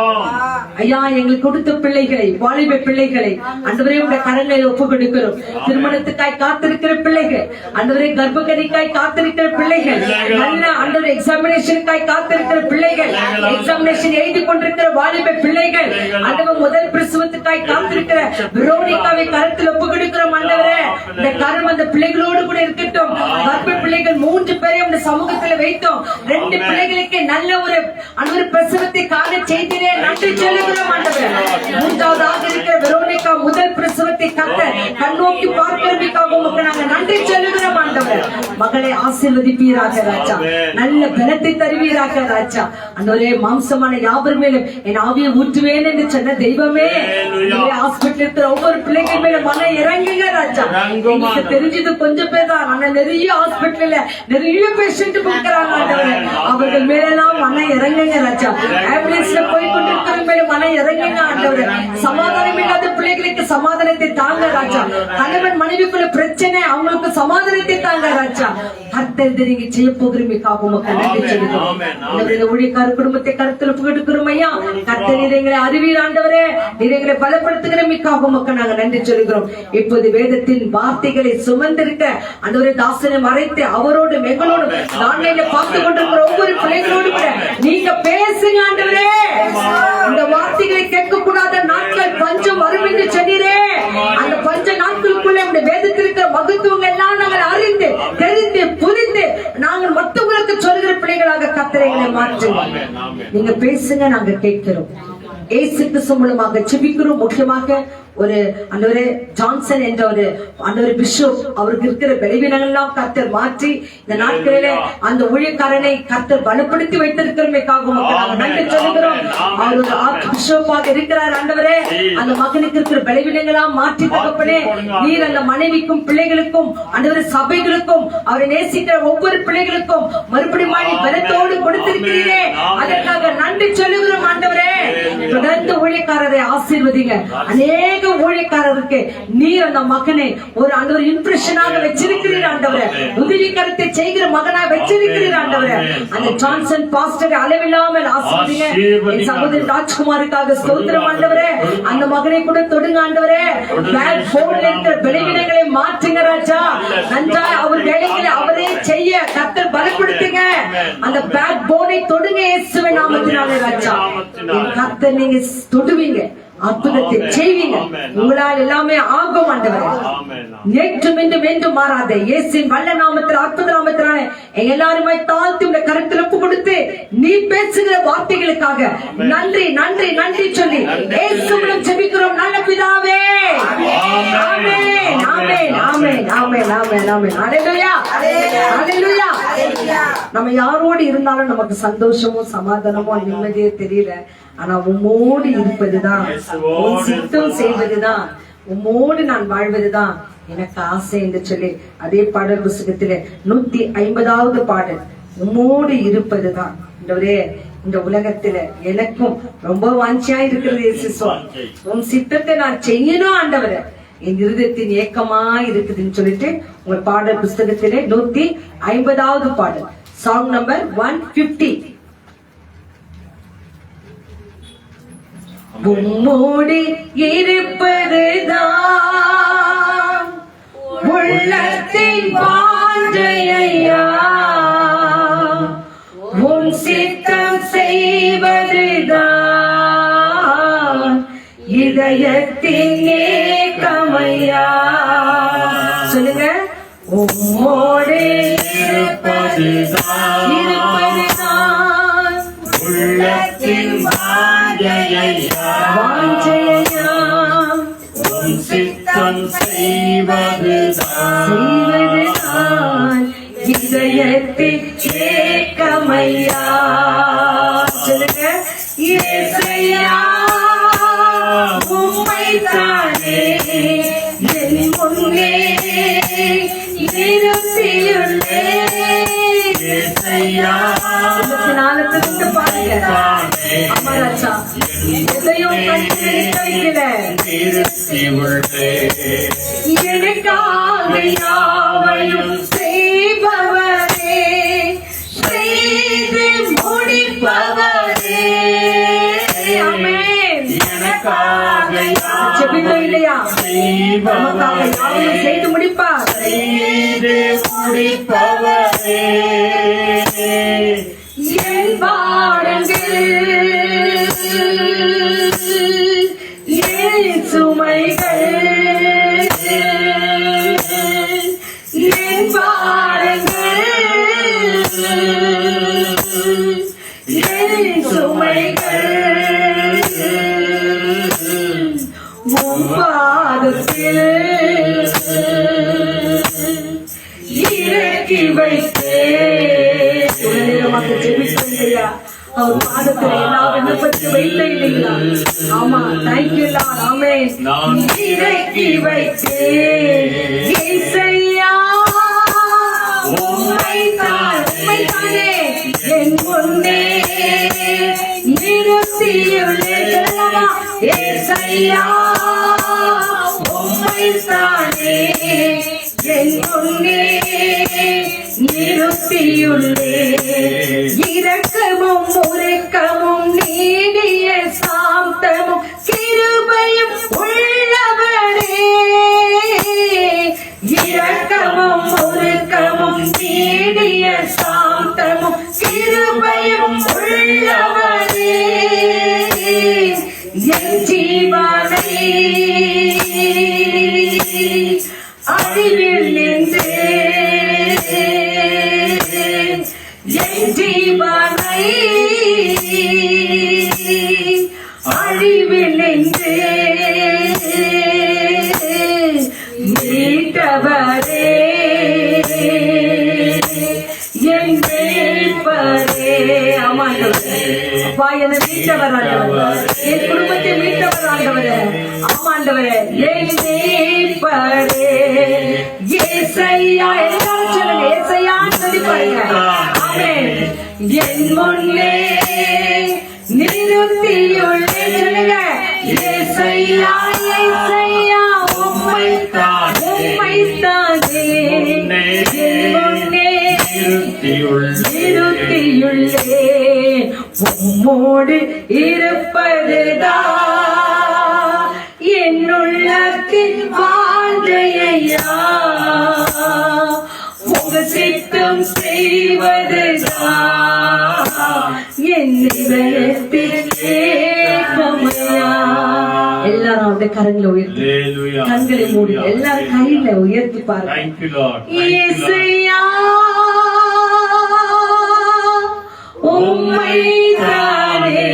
Speaker 2: ஐயா, எங்களுக்கு கொடுத்த பிள்ளைகளை, வாலிப பிள்ளைகளை ஆண்டவரே உடைய கரங்களை ஒப்பு கொடுக்கிறோம். திருமணத்துக்காய் காத்திருக்கிற பிள்ளைகள், ஆண்டவரே கர்ப்பகரிக்காய் காத்திருக்கிற பிள்ளைகள், நல்ல ஆண்டவரே எக்ஸாமினேஷனுக்காய் காத்திருக்கிற பிள்ளைகள், எக்ஸாமினேஷன் எழுதி கொண்டிருக்கிற வாலிப பிள்ளைகள், ஆண்டவர் முதல் பிரசவத்துக்காய் காத்திருக்கிற வெரோனிகாவை கரத்தில் ஒப்பு கொடுக்கிறோம் ஆண்டவரே. இந்த கரம் அந்த பிள்ளைகளோடு கூட இருக்கட்டும். கர்ப்ப பிள்ளைகள் 3 பேரையும் இந்த சமூகத்தில் வைத்தோம். 2 பிள்ளைகளுக்கு நல்ல ஒரு ஆண்டவரே பிரசவத்தை காண செய்திலே நன்றி சொல்லுகிறோம் ஆண்டவரே. 3வது இருக்கிற வெரோனிகா முதல் பிரசவத்தை கண்ணோக்கி பார்க்கிறதுக்காக உமக்கு நாங்கள் நன்றி சொல்லுகிறோம் ஆண்டவரே. மகளை ஆசீர்வதிப்பீராக ராஜா, நல்ல பலத்தை தருவீராக ராஜா. ஆண்டவரே, மாம்சமான யாவர் மேலும் என் ஆவியை ஊற்றுவேன் என்று சொன்ன தெய்வமே, ஹாஸ்பிட்டல் இருக்கிற ஒவ்வொரு பிள்ளைகள் மேல மன இறங்குங்க ராஜா. எனக்கு தெரிஞ்சது கொஞ்சம் பேர் தான், ஆனா நிறைய ஹாஸ்பிட்டல்ல நிறைய பேஷண்ட் கொடுக்கறாங்க ஆண்டவரே. அவர்கள் மேலாம் மன இறங்குங்க ராஜா. ஆம்புலன்ஸ்ல போய் கொண்டிருக்கிற மேல மன இறங்குங்க ஆண்டவரே. சமாதானம் இல்லாத பிள்ளைகளுக்கு சமாதானத்தை தாங்க ராஜா. கணவன் மனைவிக்குள்ள பிரச்சனை, அவங்களுக்கு சமாதானத்தை தாங்க ராஜா. கர்த்தர் நீங்க செய்ய போகிறீங்க நன்றி சொல்லுங்க. ஊழியக்கார குடும்பத்தை கருத்தில் எடுக்கிறோம் ஐயா. கர்த்தர் எங்களை அறிவீர் ஆண்டவரே, எங்களை பலப்படுத்துகிற மிக்காக மக்கள் நாங்க நன்றி சொல்லுகிறோம். இப்போது வேதத்தின் வார்த்தைகளை சுமந்திருக்க ஆண்டவரே தாசனை மறைத்து அவரோடு எங்களோடு ஆன்லைன்ல பார்த்து கொண்டிருக்கிற ஒவ்வொரு பிள்ளைகளோடு கூட நீங்க பேசுங்க ஆண்டவரே. இந்த வார்த்தைகளை கேட்க கூடாத நாட்கள் பஞ்சம் வரும் என்று சொன்னீரே. அந்த பஞ்ச நாட்களுக்குள்ள இந்த வேதத்தில் இருக்கிற மகத்துவங்கள் எல்லாம் நாங்கள் அறிந்து தெரிந்து புரிந்து நாங்கள் மற்றவங்களுக்கு சொல்கிற பிள்ளைகளாக கர்த்தரை மாற்றுங்க. நீங்க பேசுங்க, நாங்க கேட்கிறோம். இயேசு கிறிஸ்து மூலமாக ஜெபிக்கிறோம். முக்கியமாக ஒரு ஆண்டவரே ஜான்சன் என்ற ஒரு பிஷப், அவருக்கு இருக்கிற பலவீனங்கள் எல்லாம் கர்த்தர் மாற்றி இந்த நாட்களிலே அந்த ஊழியக்காரனை கர்த்தர் பலப்படுத்தி வைத்திருக்கிறமைக்காக நன்றி சொல்லுகிறோம். அவர் ஒரு ஆர்ச் பிஷப்பாக இருக்கிறார் ஆண்டவரே. அந்த மகனுக்கு இருக்கிற பலவீனங்களாம் மாற்றி தகப்பனே, நீர் அந்த மனைவிக்கும் பிள்ளைகளுக்கும் ஆண்டவரே சபைகளுக்கும் அவரை நேசிக்கிற ஒவ்வொரு பிள்ளைகளுக்கும் மறுபடியும் பலத்தோடு கொடுத்திருக்கிறீரே, அதற்காக நன்றி சொல்லுகிறோம் ஆண்டவரே. தொடர்ந்து ஊழியக்காரரை ஆசீர்வதிங்க. அநேக ஊழியக்காரருக்கு நீர் அந்த மகனை ஒரு ஆண்டவர் இம்ப்ரெஷனாக வச்சிருக்கிறீர் ஆண்டவரே. உதவி கருத்தை செய்கிற மகனாக வச்சிருக்கிறீர் ஆண்டவரே. அந்த ஜான்சன் பாஸ்டரை அளவில்லாமல் ஆசீர்வதிங்க. என் சகோதரி ராஜ்குமாருக்காக ஸ்தோத்திரம் ஆண்டவரே. அந்த மகனை கூட தொடுங்க ஆண்டவரே. பேக் போன்ல இருக்கிற பலவீனங்களை மாற்றுங்க ராஜா. நன்றாக அவர் வேலைகளை அவரே செய்ய கர்த்தர் பலப்படுத்துங்க. அந்த பேக் போனை தொடுங்க இயேசுவின் நாமத்தினாலே ராஜா. கர்த்தர் நீங்க தொடுவீங்க, அற்புதத்தை செய்வீங்க. உங்களால் எல்லாமே ஆகும் ஆண்டவரே. நேற்றும் இன்றும் என்றும் மாறாத இயேசுவின் வல்ல நாமத்தில் அற்புத நாமத்தினாலே எல்லாருமே தாழ்த்தி உங்க கருத்தில் ஒப்பு கொடுத்து நீ பேசுகிற வார்த்தைகளுக்காக நன்றி நன்றி நன்றி சொல்லி இயேசுவிடம் ஜெபிக்கிறோம் நல்ல பிதாவே. ஆமென் ஆமென் ஆமென் ஆமென் ஆமென் ஆமென். ஹல்லேலூயா ஹல்லேலூயா. நம்ம யாரோடு இருந்தாலும் நமக்கு சந்தோஷமோ சமாதானமோ நிம்மதியே தெரியல. ஆனா உம்மோடு இருப்பதுதான், உன் சித்தம் செய்வதுதான், உம்மோடு நான் வாழ்வதுதான் எனக்கு ஆசை என்று சொல்லி அதே பாடல் புத்தகத்திலே 150வது பாடல், உம்மோடு இருப்பதுதான். இந்த உலகத்துல எனக்கும் ரொம்ப வாஞ்சியா இருக்கிறது இயேசுவா, உன் சித்தத்தை நான் செய்யணும் ஆண்டவரே, என் இருதயத்தின் ஏக்கமா இருக்குதுன்னு சொல்லிட்டு உங்க பாடல் புஸ்தகத்திலே 150வது பாடல், சாங் நம்பர் 150. உம்மோடு இருப்பதுதான் உள்ளத்தின் வாஞ்சையா, உன் சித்தம் செய்வதுதான் இதயத்தின் ஏக்கமையா. சொல்லுங்க, உம்மோடு இருப்பதுதான் உள்ளத்தின் வாஞ்சையா, உன் சித்தம் செய்வதுதான் இதயத்தின் ஏக்கமையா. சொல்லுங்க, இயேசையா உம்மைத்தானே என் முன்னே நிறுத்தியுள்ளேன். இயேசையா நாளத்திலிருந்து பாருங்க அமராச்சா எதையும் கண்டிருக்கல எனக்காக யாவையும் செய்தீரே. அல்லேலூயா. நமக்காக யாவையும் செய்து முடிப்பார்.
Speaker 1: செய்து முடிப்பவரே.
Speaker 2: என் பாரங்கள் என் சுமைகள் என் பாரங்கள் என் சுமைகள் உம் பாதத்தில் இறக்கி வைத்தேன். ஜெபிச்சையா அவர் பாதத்துல எல்லா விண்ணப்பத்தையும் வைத்தேன் இல்லைங்களா? ஆமா, தேங்க்யூ லார்ட். ஆமென். இறக்கி வைத்தேன் இயேசையா, உம்மைத்தானே என் முன்னே நிறுத்தியுள்ளேன். இயேசையா, உம்மைத்தானே என் முன்னே நிறுத்தியுள்ளேன். இரக்கமும் உருக்கமும் நீடிய சாந்தமும் கிருபையும் உள்ளவரே. இரக்கமும் உருக்கமும் நீடிய சாந்தமும் கிருபையும் உள்ளவரே. என் ஜீவனை அறிவில் நின்று என் ஜீவனை அழிவில் நின்று மீட்டவரே. என் மீட்பரே. ஆமா அப்பா, என்னை மீட்டவர் ஆண்டவர், என் குடும்பத்தை மீட்டவர் ஆண்டவரே. ஆமாண்டவரே, என் மீட்பரே. ஏசையா, எல்லாரும் சொல்லுங்க ஏசையான்னு சொல்லி பாருங்க. ஆமென். என் முன்னே நிறுத்தியுள்ளேன் சொல்லுங்க. ஏசையா, ஏசையா, உம்மைத்தானே என் முன்னே நிறுத்தியுள்ளேன். உம்மோடு இருப்பதுதான் என்னுள்ளத்தின் வாழ்க்கையா. உங்க சித்தம் செய்வதுதான் என் இதயத்தின் ஏக்கமையா. எல்லாரும் அவருடைய கரங்களை உயர்த்தி கண்களை மூடி எல்லாரும் கையில உயர்த்தி பாருங்க. இயேசையா, உம்மைத்தானே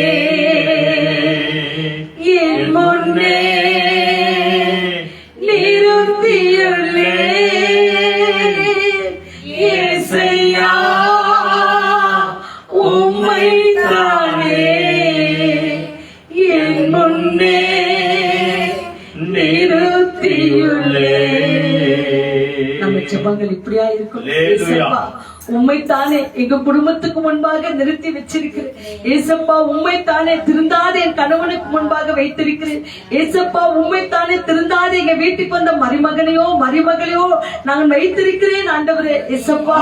Speaker 2: என் முன்னே நிறுத்தியுள்ளேன். இயேசையா, உம்மைத்தானே என் முன்னே நிறுத்தியுள்ளேன். நம்ம ஜெபங்கள் இப்படியா இருக்கும். இயேசப்பா, உம்மைத்தானே எங்க குடும்பத்துக்கு முன்பாக நிறுத்தி வச்சிருக்கிறேன். ஏசப்பா, உம்மைத்தானே திருந்தாத என் கணவனுக்கு முன்பாக வைத்திருக்கிறேன். ஏசப்பா, உம்மைத்தானே திருந்தாத எங்க வீட்டுக்கு வந்த மருமகனையோ மருமகளையோ நான் வைத்திருக்கிறேன் ஆண்டவரே. ஏசப்பா,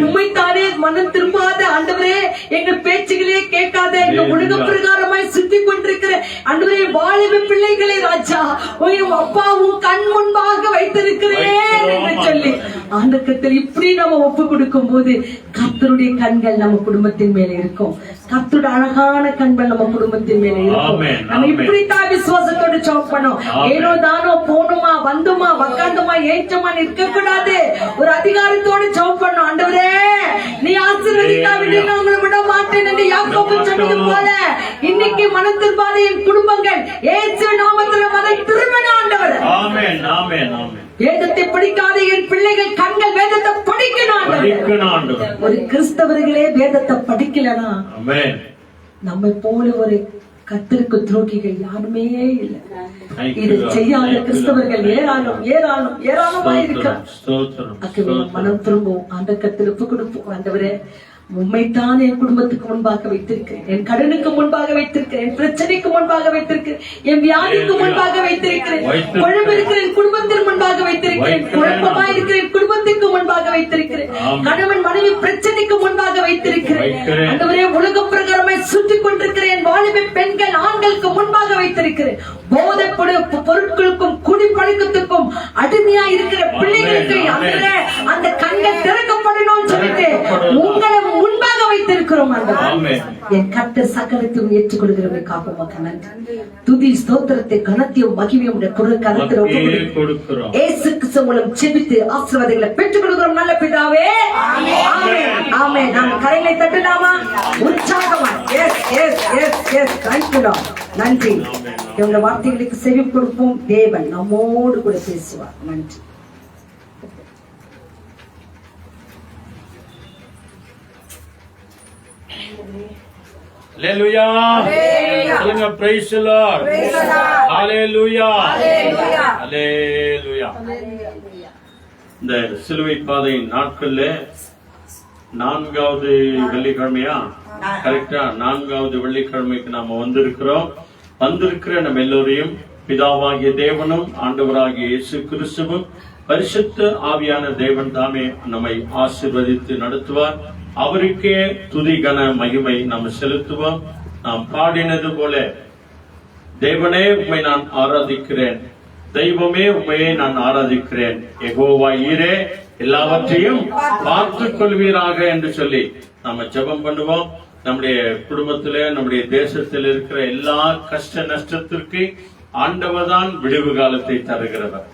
Speaker 2: உம்மைத்தானே மனம் திரும்பாத ஆண்டவரே, எங்க பேச்சுகளே கேட்காத எங்க ஒழுங்கு பிரகாரமாய் சுத்தி கொண்டிருக்கிற ஆண்டவரே வாலிப பிள்ளைகளை ராஜா உங்க அப்பா உன் கண் முன்பாக வைத்திருக்கிறேன் என்று சொல்லி ஆண்டவரத்தில் இப்படி நம்ம ஒப்பு கொடுக்கும் போது கர்த்தருடைய கண்கள் நம்ம குடும்பத்தின் மேல இருக்கும். கர்த்தருடைய அழகான கண்கள் நம்ம குடும்பத்தின் மேல இருக்கும். நம்ம இப்படித்தான் விசுவாசத்தோடு ஜெபம் பண்ணோம். ஏனோ தானோ போணுமா வந்துமா உட்காந்துமா ஏற்றமா இருக்க கூடாது. ஒரு அதிகாரத்தோடு ஜெபம் பண்ணோம். ஆண்டவரே, நீ ஆசீர்வதிக்காவிட்டு நான் உங்களை விட மாட்டேன் என்று யாக்கோபு சொன்னது போல இன்னைக்கு மனம் திரும்பாத என் குடும்பங்கள் இயேசு நாமத்தில் மனம் திரும்பணும் ஆண்டவரே.
Speaker 1: ஆமென், ஆமென், ஆமென்.
Speaker 2: வேதத்தை படிக்காத என் பிள்ளைகள் கண்கள் வேதத்தை படிக்கணும். ஒரு கிறிஸ்தவர்களே வேதத்தை படிக்கலனா நம்மை போல ஒரு கர்த்தருக்கு துரோகிகள் யாருமே இல்லை. இது செய்யாத கிறிஸ்தவர்கள் ஏராளம் ஏராளம் ஏராளமாயிருக்கிறார். மனம் திரும்பும் அந்த கர்த்தருக்கு கொடுப்போம். ஆண்டவரே, உம்மைத்தான் என் குடும்பத்துக்கு முன்பாக வைத்திருக்கிறேன், என் கடனுக்கு முன்பாக வைத்திருக்கிறேன், என் பிரச்சனைக்கு முன்பாக வைத்திருக்கிறேன், என் வியாதிக்கு முன்பாக வைத்திருக்கிறேன், குழம்பு இருக்கிற என் குடும்பத்திற்கு முன்பாக வைத்திருக்கிறேன், குழப்பமா இருக்கிற என் குடும்பத்திற்கு விபத்துக்கு முன்பாக வைத்திருக்கிறேன். கணவன் மனைவி பிரச்சனைக்கு முன்பாக வைத்திருக்கிறேன். ஆண்டவரே, உலக பிரகாரமாய் சுற்றி கொண்டிருக்கிறேன் வாலிப பெண்கள் ஆண்களுக்கு முன்பாக வைத்திருக்கிறேன். போதை பொருட்களுக்கும் குடிப்பழக்கத்துக்கும் அடிமையா இருக்கிற பிள்ளைகளுக்கு அந்த கண்கள் திறக்கப்படணும் சொல்லிட்டு உங்களை முன்பாக வைத்திருக்கிறோம். என் கர்த்தர் சகலத்தையும் ஏற்றுக்கொள்கிறவர்களுக்காக உமக்கு நன்றி. துதி ஸ்தோத்திரத்தை கனத்தையும் மகிமையும் கருத்தில் ஒப்புக்கொடுக்கிறோம். இயேசு கிறிஸ்து மூலம் ஜெபித்து ஆசீர்வாதங்களை பெற்றுக் கொள்கிறோம் நல்ல பிதாவே. ஆமென் ஆமென். நாம் கரங்களை தட்டலாமா உற்சாகமா? Yes yes yes yes. Thank you lord. நன்றி. இவங்க வார்த்தைகளுக்கு செவி கொடுப்போம். தேவன் நம்மோடு கூட பேசுவார். நன்றி.
Speaker 1: Hallelujah. Hallelujah. Praise the Lord. Hallelujah. Hallelujah. இந்த சிலுவை பாதை நாட்கள்ல 4வது வெள்ளிக்கிழமையா? கரெக்டா, 4வது வெள்ளிக்கிழமைக்கு நாம வந்திருக்கிற நம்ம எல்லோரையும் பிதாவாகிய தேவனும் ஆண்டவராகிய இயேசு கிறிஸ்துவும் பரிசுத்த ஆவியான தேவன் தாமே நம்மை ஆசீர்வதித்து நடத்துவார். அவருக்கே துதி கன மகிமை நாம் செலுத்துவோம். நாம் பாடினது போல, தேவனே உம்மை நான் ஆராதிக்கிறேன், தெய்வமே உம்மையே நான் ஆராதிக்கிறேன், யெகோவா ஈரே எல்லாவற்றையும் பார்த்துக் கொள்வீராக என்று சொல்லி நாம ஜெபம் பண்ணுவோம். நம்முடைய குடும்பத்தில, நம்முடைய தேசத்தில் இருக்கிற எல்லா கஷ்ட நஷ்டத்திற்கு ஆண்டவர் தான் விடுவு காலத்தை தருகிறவர்.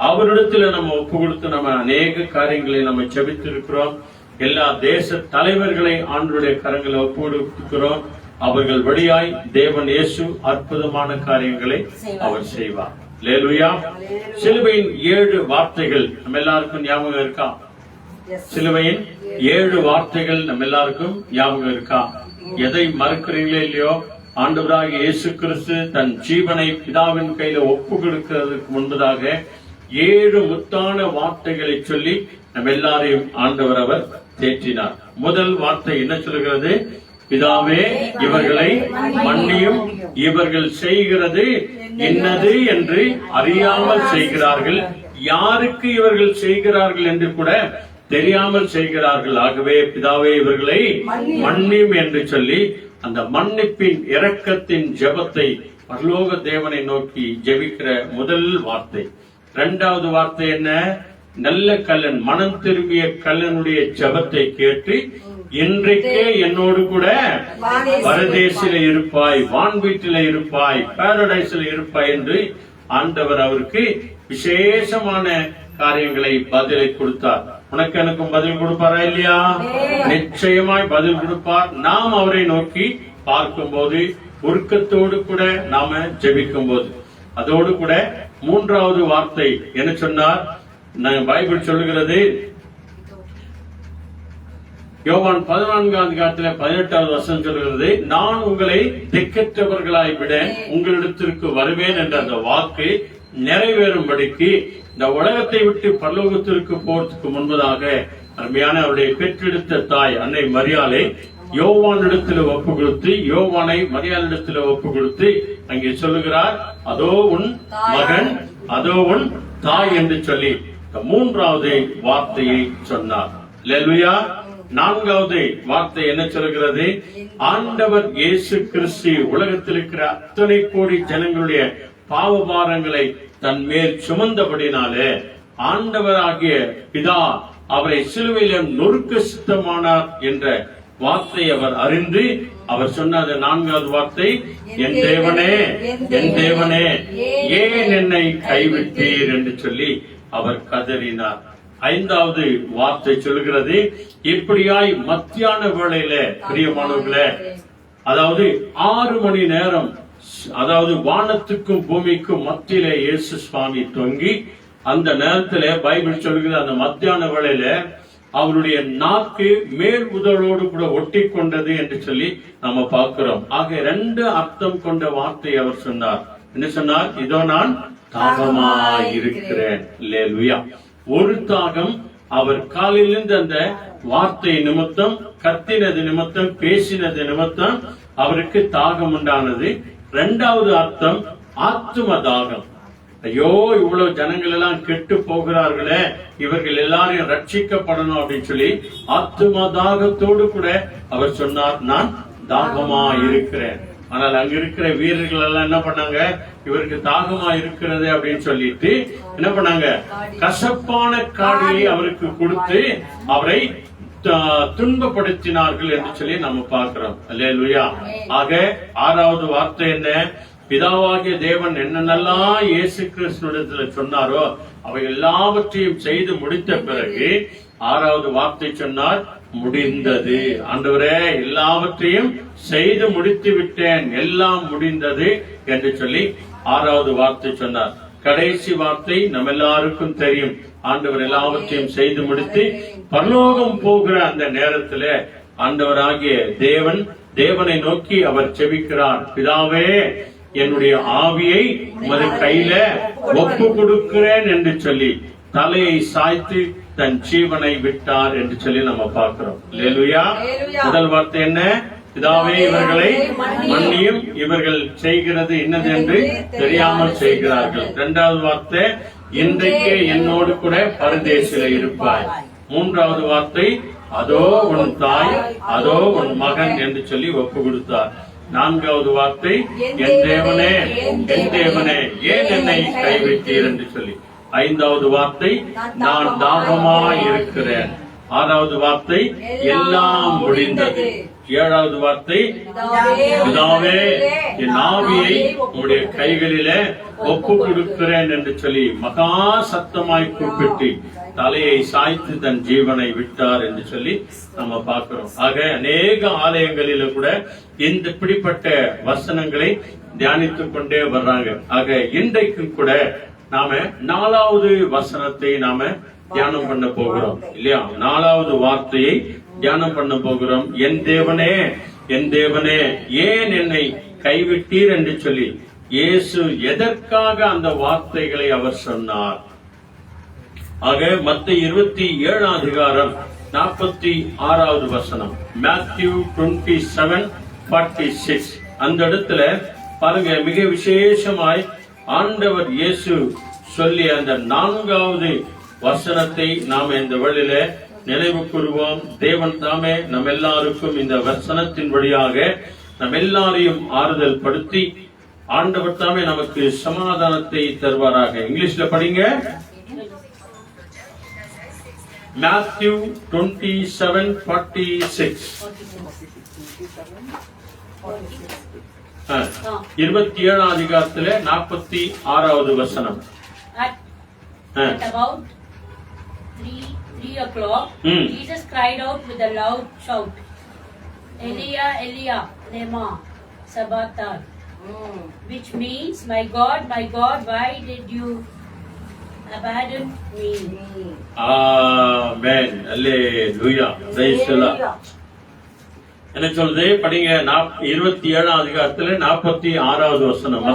Speaker 1: அவரிடத்துல நம்ம ஒப்பு கொடுத்து நம்ம அநேக காரியங்களை நம்ம ஜெபித்திருக்கிறோம். எல்லா தேச தலைவர்களை ஆண்டவருடைய கரங்களை ஒப்பு கொடுக்கிறோம். அவர்கள் வழியாய் தேவன் இயேசு அற்புதமான காரியங்களை அவர் செய்வார். அல்லேலூயா. சிலுவையின் 7 வார்த்தைகள் நம்ம எல்லாருக்கும் ஞாபகம் இருக்கா? சிலுவையின் 7 வார்த்தைகள் நம்ம எல்லாருக்கும் ஞாபகம் இருக்கா? எதை மறக்கிறீங்களே இல்லையோ, ஆண்டவராகிய இயேசு கிறிஸ்து தன் ஜீவனை பிதாவின் கையில ஒப்பு கொடுக்கிறதுக்கு முன்பதாக 7 முத்தான வார்த்தைகளை சொல்லி நம்ம எல்லாரையும் ஆண்டவர் அவர் தேற்றினார். முதல் வார்த்தை என்ன சொல்கிறது? பிதாவே இவர்களை மன்னியும், இவர்கள் செய்கிறது என்னது என்று அறியாமல் செய்கிறார்கள். யாருக்கு இவர்கள் செய்கிறார்கள் என்று கூட தெரியாமல் செய்கிறார்கள். ஆகவே பிதாவே இவர்களை மன்னியும் என்று சொல்லி அந்த மன்னிப்பின் இரக்கத்தின் ஜெபத்தை பரலோக தேவனை நோக்கி ஜெபிக்கிற முதல் வார்த்தை. 2வது வார்த்தை என்ன? நல்ல கல்லன், மனம் திரும்பிய கல்லனுடைய ஜெபத்தை கேட்டு இன்றைக்கே என்னோடு கூட பரதேசில இருப்பாய், வான் வீட்டில இருப்பாய், பாரடைஸ்ல இருப்பாய் என்று ஆண்டவர் அவருக்கு விசேஷமான காரியங்களை பதிலை கொடுத்தார். உனக்கு எனக்கும் பதில் கொடுப்பாரா இல்லையா? நிச்சயமாய் பதில் கொடுப்பார். நாம் அவரை நோக்கி பார்க்கும் போது, உருக்கத்தோடு கூட நாம ஜெபிக்கும் போது. அதோடு கூட 3வது வார்த்தை என்ன சொன்னார்? பைபிள் சொல்லுகிறது, யோவான் 14ஆம் அதிகாரத்துல 18வது வசனம் சொல்கிறது, நான் உங்களை திக்கற்றவர்களாய் விட உங்களிடத்திற்கு வருவேன் என்ற அந்த வாக்கு நிறைவேறும்படிக்கு இந்த உலகத்தை விட்டு பரலோகத்திற்கு போறதுக்கு முன்பதாக அருமையான அவருடைய பெற்றெடுத்த தாய் அன்னை மரியாளை யோவானிடத்தில் ஒப்பு கொடுத்து, யோவானை மரியாளிடத்தில் ஒப்பு கொடுத்து அங்கே சொல்லுகிறார், அதோ உன் மகன், அதோ உன் தாய் என்று சொல்லி 3வது வார்த்தையை சொன்னார். அல்லேலூயா. 4வது வார்த்தை என்ன சொல்கிறது? ஆண்டவர் இயேசு கிறிஸ்து உலகத்தில் இருக்கிற அத்தனை கோடி ஜனங்களுடைய பாவபாரங்களை தன் மேல் சுமந்தபடினாலே ஆண்டவராகிய பிதா அவரை சிலுவையில நொறுக்க சித்தமானார் என்ற வார்த்தை அவர் அறிந்து அவர் சொன்ன 4வது வார்த்தை, என் தேவனே, என் தேவனே, ஏன் என்னை கைவிட்டீர் என்று சொல்லி அவர் கதறினார். 5வது வார்த்தை சொல்லுகிறது, இப்படியாய் மத்தியான வேளையில பிரியமானவர்களே, அதாவது 6 மணி நேரம், அதாவது வானத்துக்கும் பூமிக்கும் மத்தியில இயேசு சுவாமி தொங்கி, அந்த நேரத்துல பைபிள் சொல்லுகிறது, அந்த மத்தியான வேளையில அவருடைய நாக்கு மேல் உதடோடு கூட ஒட்டி கொண்டது என்று சொல்லி நாம பார்க்கிறோம். ஆக 2 அர்த்தம் கொண்ட வார்த்தை அவர் சொன்னார். என்ன சொன்னார்? இதோ நான் தாகமாயிருக்கிறேன். அல்லேலூயா. ஒரு தாகம் அவர் காலிலிருந்து அந்த வார்த்தை நிமித்தம், கத்தினது நிமித்தம், பேசினது நிமித்தம் அவருக்கு தாகம் உண்டானது. 2வது அர்த்தம் ஆத்தும தாகம். ஐயோ இவ்வளவு ஜனங்கள் எல்லாம் கெட்டு போகிறார்களே, இவர்கள் எல்லாரையும் ரட்சிக்கப்படணும் அப்படின்னு சொல்லி ஆத்தும தாகத்தோடு கூட அவர் சொன்னார், நான் தாகமா இருக்கிறேன். ஆனால் அங்க இருக்கிற வீரர்கள் எல்லாம் என்ன பண்ணாங்க, இவருக்கு தாகமா இருக்கிறது அப்படின்னு சொல்லிட்டு என்ன பண்ணாங்க, கசப்பான காடியை அவருக்கு கொடுத்து அவரை துன்பப்படுத்தினார்கள் என்று சொல்லி நம்ம பார்க்கிறோம். அல்லேலூயா. ஆக 6வது வார்த்தை என்ன, பிதாவாகிய தேவன் என்னென்னலாம் இயேசு கிறிஸ்துவிடத்துல சொன்னாரோ அவை எல்லாவற்றையும் செய்து முடித்த பிறகு 6வது வார்த்தை சொன்னார், முடிந்தது. ஆண்டவரே எல்லாவற்றையும் செய்து முடித்து விட்டேன், எல்லாம் முடிந்தது என்று சொல்லி 6வது வார்த்தை சொன்னார். கடைசி வார்த்தை நம்ம எல்லாருக்கும் தெரியும், ஆண்டவர் எல்லாவற்றையும் செய்து முடித்து பரலோகம் போகிற அந்த நேரத்துல ஆண்டவராகிய தேவனை நோக்கி அவர் செபிக்கிறார், பிதாவே என்னுடைய ஆவியை உமது கையில ஒப்பு கொடுக்கிறேன் என்று சொல்லி தலையை சாய்த்து தன் ஜீவனை விட்டார் என்று சொல்லி நம்ம பார்க்கிறோம். அல்லேலூயா. முதல் வார்த்தை என்ன, பிதாவே இவர்களை மன்னியும், இவர்கள் செய்கிறது இன்னது என்று தெரியாமல் செய்கிறார்கள். 2வது வார்த்தை, இன்றைக்கே என்னோடு கூட பரதேசில இருப்பாய். 3வது வார்த்தை, அதோ உன் தாய், அதோ உன் மகன் என்று சொல்லி ஒப்பு கொடுத்தார். 4வது வார்த்தை, என் தேவனே என் தேவனே ஏன் என்னை கைவிட்டீர் என்று சொல்லி. 5வது வார்த்தை, நான் தாகமாய் இருக்கிறேன். 6வது வார்த்தை, எல்லாம் முடிந்தது. 7வது வார்த்தை, பிதாவே என் ஆவியை உம்முடைய கைகளிலே ஒப்பு கொடுக்கிறேன் என்று சொல்லி மகா சத்தமாய் கூப்பிட்டு தலையை சாய்த்து தன் ஜீவனை விட்டார் என்று சொல்லி நம்ம பார்க்கிறோம். ஆக அநேக ஆலயங்களில கூட இந்த இப்படிப்பட்ட வசனங்களை தியானித்துக் கொண்டே வர்றாங்க. ஆக இன்றைக்கும் கூட நாம 4வது வசனத்தை நாம தியானம் பண்ண போகிறோம் இல்லையா? 4வது வார்த்தையை தியானம் பண்ண போகிறோம். என் தேவனே என் தேவனே ஏன் என்னை கைவிட்டீர் என்று சொல்லி இயேசு எதற்காக அந்த வார்த்தைகளை அவர் சொன்னார்? ஆக மத்தேயு 27 அதிகாரம் 46வது வசனம், மேத்யூ 27:46. அந்த இடத்துல பாருங்க, மிக விசேஷமாய் ஆண்டவர் இயேசு சொல்லி அந்த 4வது வசனத்தை நாம் இந்த வழியில நினைவு கூறுவோம். தேவன் தாமே நம் எல்லாருக்கும் இந்த வசனத்தின் வழியாக நம் எல்லாரையும் ஆறுதல் படுத்தி ஆண்டவர் தாமே நமக்கு சமாதானத்தை தருவாராக. இங்கிலீஷ்ல படிங்க. மேத்யூ 27:46. 27 அதிகாரத்துல 46வது வசனம்.
Speaker 3: At about 3 o'clock, Jesus cried out with a loud shout, Elia, Elia, lema sabachthani, which means, my God, why did you abandon me?
Speaker 1: Amen. Hallelujah. Praise the Lord. என்ன சொல்லுது படிங்க. 27 அதிகாரத்துல 46வது வசனம்.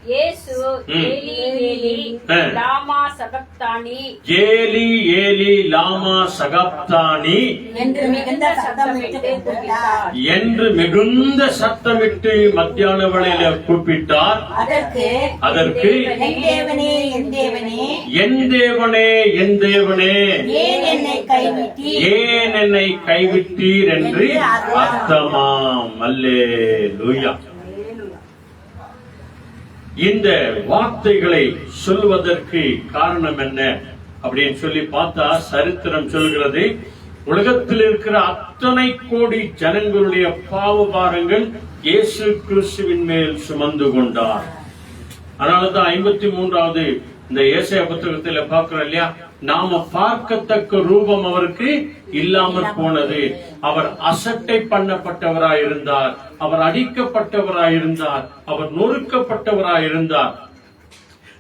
Speaker 3: இயேசு ஏலி ஏலி லாமா சகப்தானி,
Speaker 1: Eli Eli லாமா சகப்தானி
Speaker 3: என்று மிகுந்த சத்தமிட்டு கூப்பிட்டார்.
Speaker 1: என்று மிகுந்த சத்தமிட்டு மத்தியான வேளையில கூப்பிட்டார். அதற்கு என் தேவனே என் தேவனே என் தேவனே ஏன் என்னை கைவிட்டீர் என்று அர்த்தமாம். அல்லேலூயா. இந்த வார்த்தைகளை சொல்வதற்கு காரணம் என்ன அப்படின்னு சொல்லி பார்த்தா, சரித்திரம் சொல்கிறது, உலகத்தில் இருக்கிற அத்தனை கோடி ஜனங்களுடைய பாவபாரங்கள் இயேசு கிறிஸ்துவின் மேல் சுமந்து கொண்டார். அதனாலதான் 53வது இந்த ஏசாயா புத்தகத்துல பார்க்கிறோம் இல்லையா, நாம பார்க்கத்தக்க ரூபம் அவருக்கு இல்லாமற் போனது. அவர் அசட்டை பண்ணப்பட்டவராயிருந்தார், அவர் அடிக்கப்பட்டவராயிருந்தார், அவர் நொறுக்கப்பட்டவராயிருந்தார்.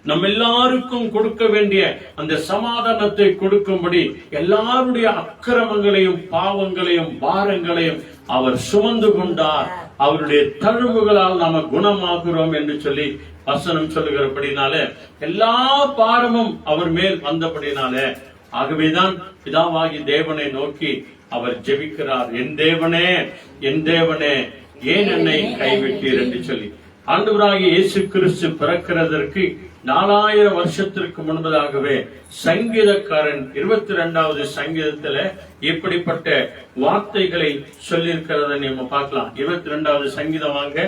Speaker 1: நம்ம எல்லாருக்கும் கொடுக்க வேண்டிய அந்த சமாதானத்தை கொடுக்கும்படி எல்லாருடைய அக்கிரமங்களையும் பாவங்களையும் பாரங்களையும் அவர் சுமந்து கொண்டார். அவருடைய தழும்புகளால் நாம குணமாகிறோம் என்று சொல்லி வசனம் சொல்லுகிறபடினால எல்லா பாரமும் அவர் மேல் வந்தபடினால, ஆகவேதான் பிதாவாகி தேவனை நோக்கி அவர் ஜெபிக்கிறார், என் தேவனே ஏன் என்னை கைவிட்டீர் என்று சொல்லி. ஆண்டவராகிய இயேசு கிறிஸ்து பிறக்கிறதற்கு 4000 வருஷத்திற்கு முன்பதாகவே சங்கீதக்காரன் 22வது சங்கீதத்துல இப்படிப்பட்ட வார்த்தைகளை சொல்லியிருக்கிறத நம்ம பார்க்கலாம். 22வது சங்கீதம் வாங்க,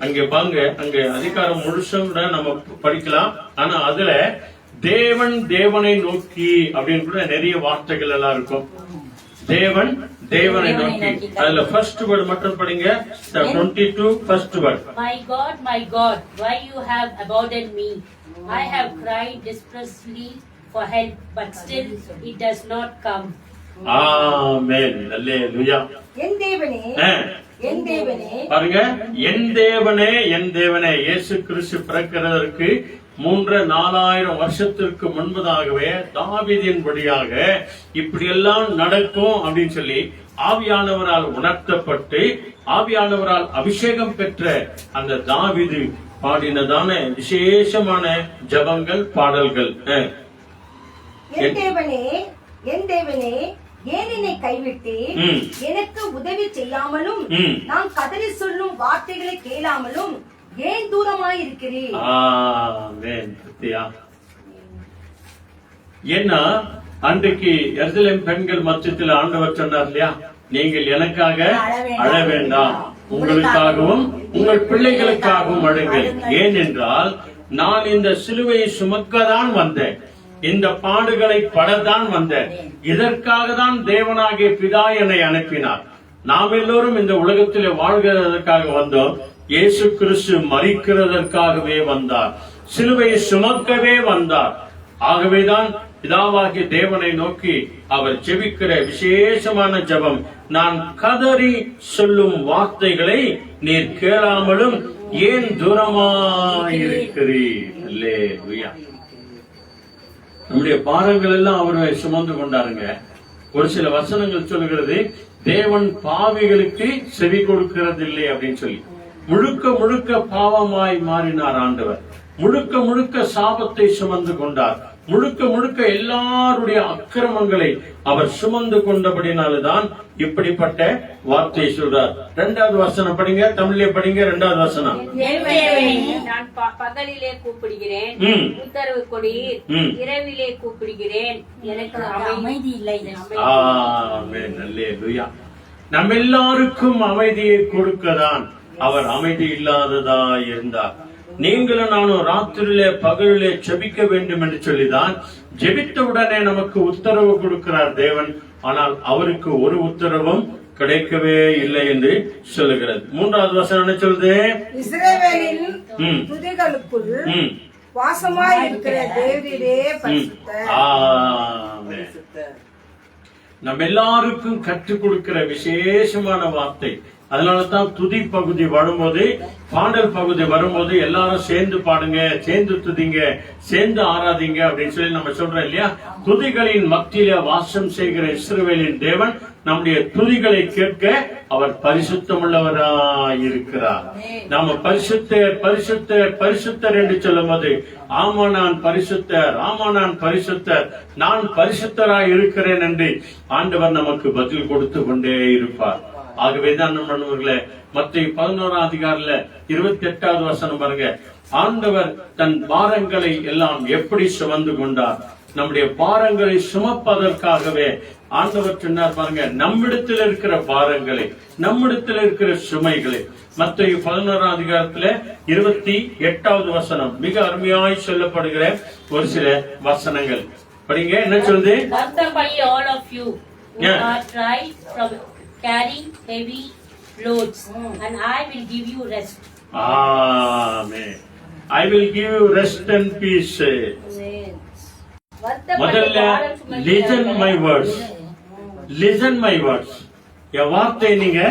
Speaker 1: அங்க பாங்க, அங்க அதிகாரம் முழுசும் கூட நம்ம படிக்கலாம். ஆனா அதுல தேவன் தேவனை நோக்கி அப்படின்னு கூட நிறைய வார்த்தைகள் எல்லாம் இருக்கும். தேவன் தேவனை நோக்கி, அதுல ஃபர்ஸ்ட் வேர்ட் மட்டும் படிங்க. 22 first word.
Speaker 3: My God, why you have abandoned me? I have cried desperately for help, but still it does not come.
Speaker 1: ஆமென், அல்லேலூயா.
Speaker 2: என் தேவனே, என் தேவனே,
Speaker 1: பாருங்க, என் தேவனே, என் தேவனே. இயேசு கிறிஸ்து பிறக்கிறதற்கு 4000 வருஷத்திற்கு முன்பதாகவே தாவீதின்படியாக இப்படி எல்லாம் நடக்கும் அப்படின்னு சொல்லி ஆவியானவரால் உணர்த்தப்பட்டு ஆவியானவரால் அபிஷேகம் பெற்ற அந்த தாவீது பாடினதான விசேஷமான ஜபங்கள், பாடல்கள்.
Speaker 2: என் தேவனே, என் தேவனே, ஏன் என்னை கைவிட்டு எனக்கு உதவி செய்யாமலும் நான் கதறி சொல்லும் வார்த்தைகளை கேளாமலும் ஏன் தூரமாய் இருக்கிறீர்?
Speaker 1: ஏன்னா அன்றைக்கு எருசலேம் பெண்கள் மத்தியத்தில் ஆண்டவர் சொன்னார் இல்லையா, நீங்கள் எனக்காக அழ வேண்டாம், உங்களுக்காகவும் உங்கள் பிள்ளைகளுக்காகவும் அழுங்கள். ஏனென்றால் நான் இந்த சிலுவையை சுமக்கத்தான் வந்தேன், இந்த பாடுகளை படத்தான் வந்தேன். இதற்காக தான் தேவனாகிய பிதா என்னை அனுப்பினார். நாம் எல்லோரும் இந்த உலகத்திலே வாழ்கிறதற்காக வந்தோம். இயேசு கிறிஸ்து மரிக்கிறதற்காகவே வந்தார், சிலுவையை சுமக்கவே வந்தார். ஆகவேதான் பிதாவாகிய தேவனை நோக்கி அவர் ஜெபிக்கிற விசேஷமான ஜெபம், நான் கதறி சொல்லும் வார்த்தைகளை நீர் கேளாமலும் ஏன் தூரமாயிருக்கிறீர்? அல்லேலூயா. நம்முடைய பாரங்கள் எல்லாம் அவரை சுமந்து கொண்டாருங்க. ஒரு சில வசனங்கள் சொல்லுகிறது, தேவன் பாவிகளுக்கு செவி கொடுக்கிறது இல்லை அப்படின்னு சொல்லி. முழுக்க முழுக்க பாவமாய் மாறினார் ஆண்டவர். முழுக்க முழுக்க சாபத்தை சுமந்து கொண்டார். முழுக்க முழுக்க எல்லாருடைய அக்கிரமங்களை அவர் சுமந்து கொண்டபடினால்தான் இப்படிப்பட்ட வார்த்தையை சொல்றார். 2வது வசனம் படிங்க, தமிழ்ல படிங்க. 2வது வசனம்.
Speaker 3: நான் பகலிலே கூப்பிடுகிறேன், உத்தரவு கொடீர், இரவிலே கூப்பிடுகிறேன், எனக்கு அமைதி இல்லை.
Speaker 1: ஆமென், அல்லேலூயா. நம்ம எல்லாருக்கும் அமைதியை கொடுக்கதான் அவர் அமைதி இல்லாததா இருந்தார். நீங்களும் நானும் ராத்திரியிலே பகலிலே ஜெபிக்க வேண்டும் என்று சொல்லிதான் ஜெபித்த உடனே நமக்கு உத்தரவு கொடுக்கிறார் தேவன். ஆனால் அவருக்கு ஒரு உத்தரவும் கிடைக்கவே இல்லை என்று சொல்லுகிறது. 3வது வசனம் என்ன சொல்லுது?
Speaker 4: இஸ்ரவேலின் துதிகளுக்குள் வாசமாய் இருக்கிற தேவரீரே பரிசுத்தர்.
Speaker 1: ஆமென். நம்ம எல்லாருக்கும் கற்றுக் கொடுக்கிற விசேஷமான வார்த்தை. அதனாலதான் துதி பகுதி வரும்போது, பாடல் பகுதி வரும்போது எல்லாரும் சேர்ந்து பாடுங்க, சேர்ந்து துதிங்க, சேர்ந்து ஆராதிங்க அப்படின்னு சொல்லி நம்ம சொல்றோம் இல்லையா. துதிகளின் மத்தியில வாசம் செய்கிற இஸ்ரவேலின் தேவன் நம்முடைய துதிகளை கேட்க அவர் பரிசுத்தமுள்ளவராய் இருக்கிறார். நாம பரிசுத்தர் பரிசுத்தர் பரிசுத்தர் என்று சொல்லும் போது, ஆமா நான் பரிசுத்தர், ஆமா நான் பரிசுத்தர், நான் பரிசுத்தராய் இருக்கிறேன் என்று ஆண்டவர் நமக்கு பதில் கொடுத்து கொண்டே இருப்பார். ஆகவேதான் நண்பர்களே, மத்தேயு 11ஆம் அதிகாரத்துல 28வது வசனம் பாருங்க. ஆண்டவர் தன் பாரங்களை எல்லாம் எப்படி சுமந்து கொண்டார். நம்முடைய பாரங்களை சுமப்பதற்காகவே ஆண்டவர் சொன்னார் பாருங்க, நம்மிடத்தில் இருக்கிற பாரங்களை, நம்மிடத்தில் இருக்கிற சுமைகளை. மத்தேயு 11ஆம் அதிகாரத்துல 28வது வசனம் மிக அருமையாய் சொல்லப்படுகிற ஒரு சில வசனங்கள் படிங்க. என்ன சொல்லுது?
Speaker 3: all of you who are tried from carrying heavy loads, and I will give you rest.
Speaker 1: Amen. I will give you rest and peace. முதல்ல listen my words. Listen my words. என் வார்த்தையை நீங்க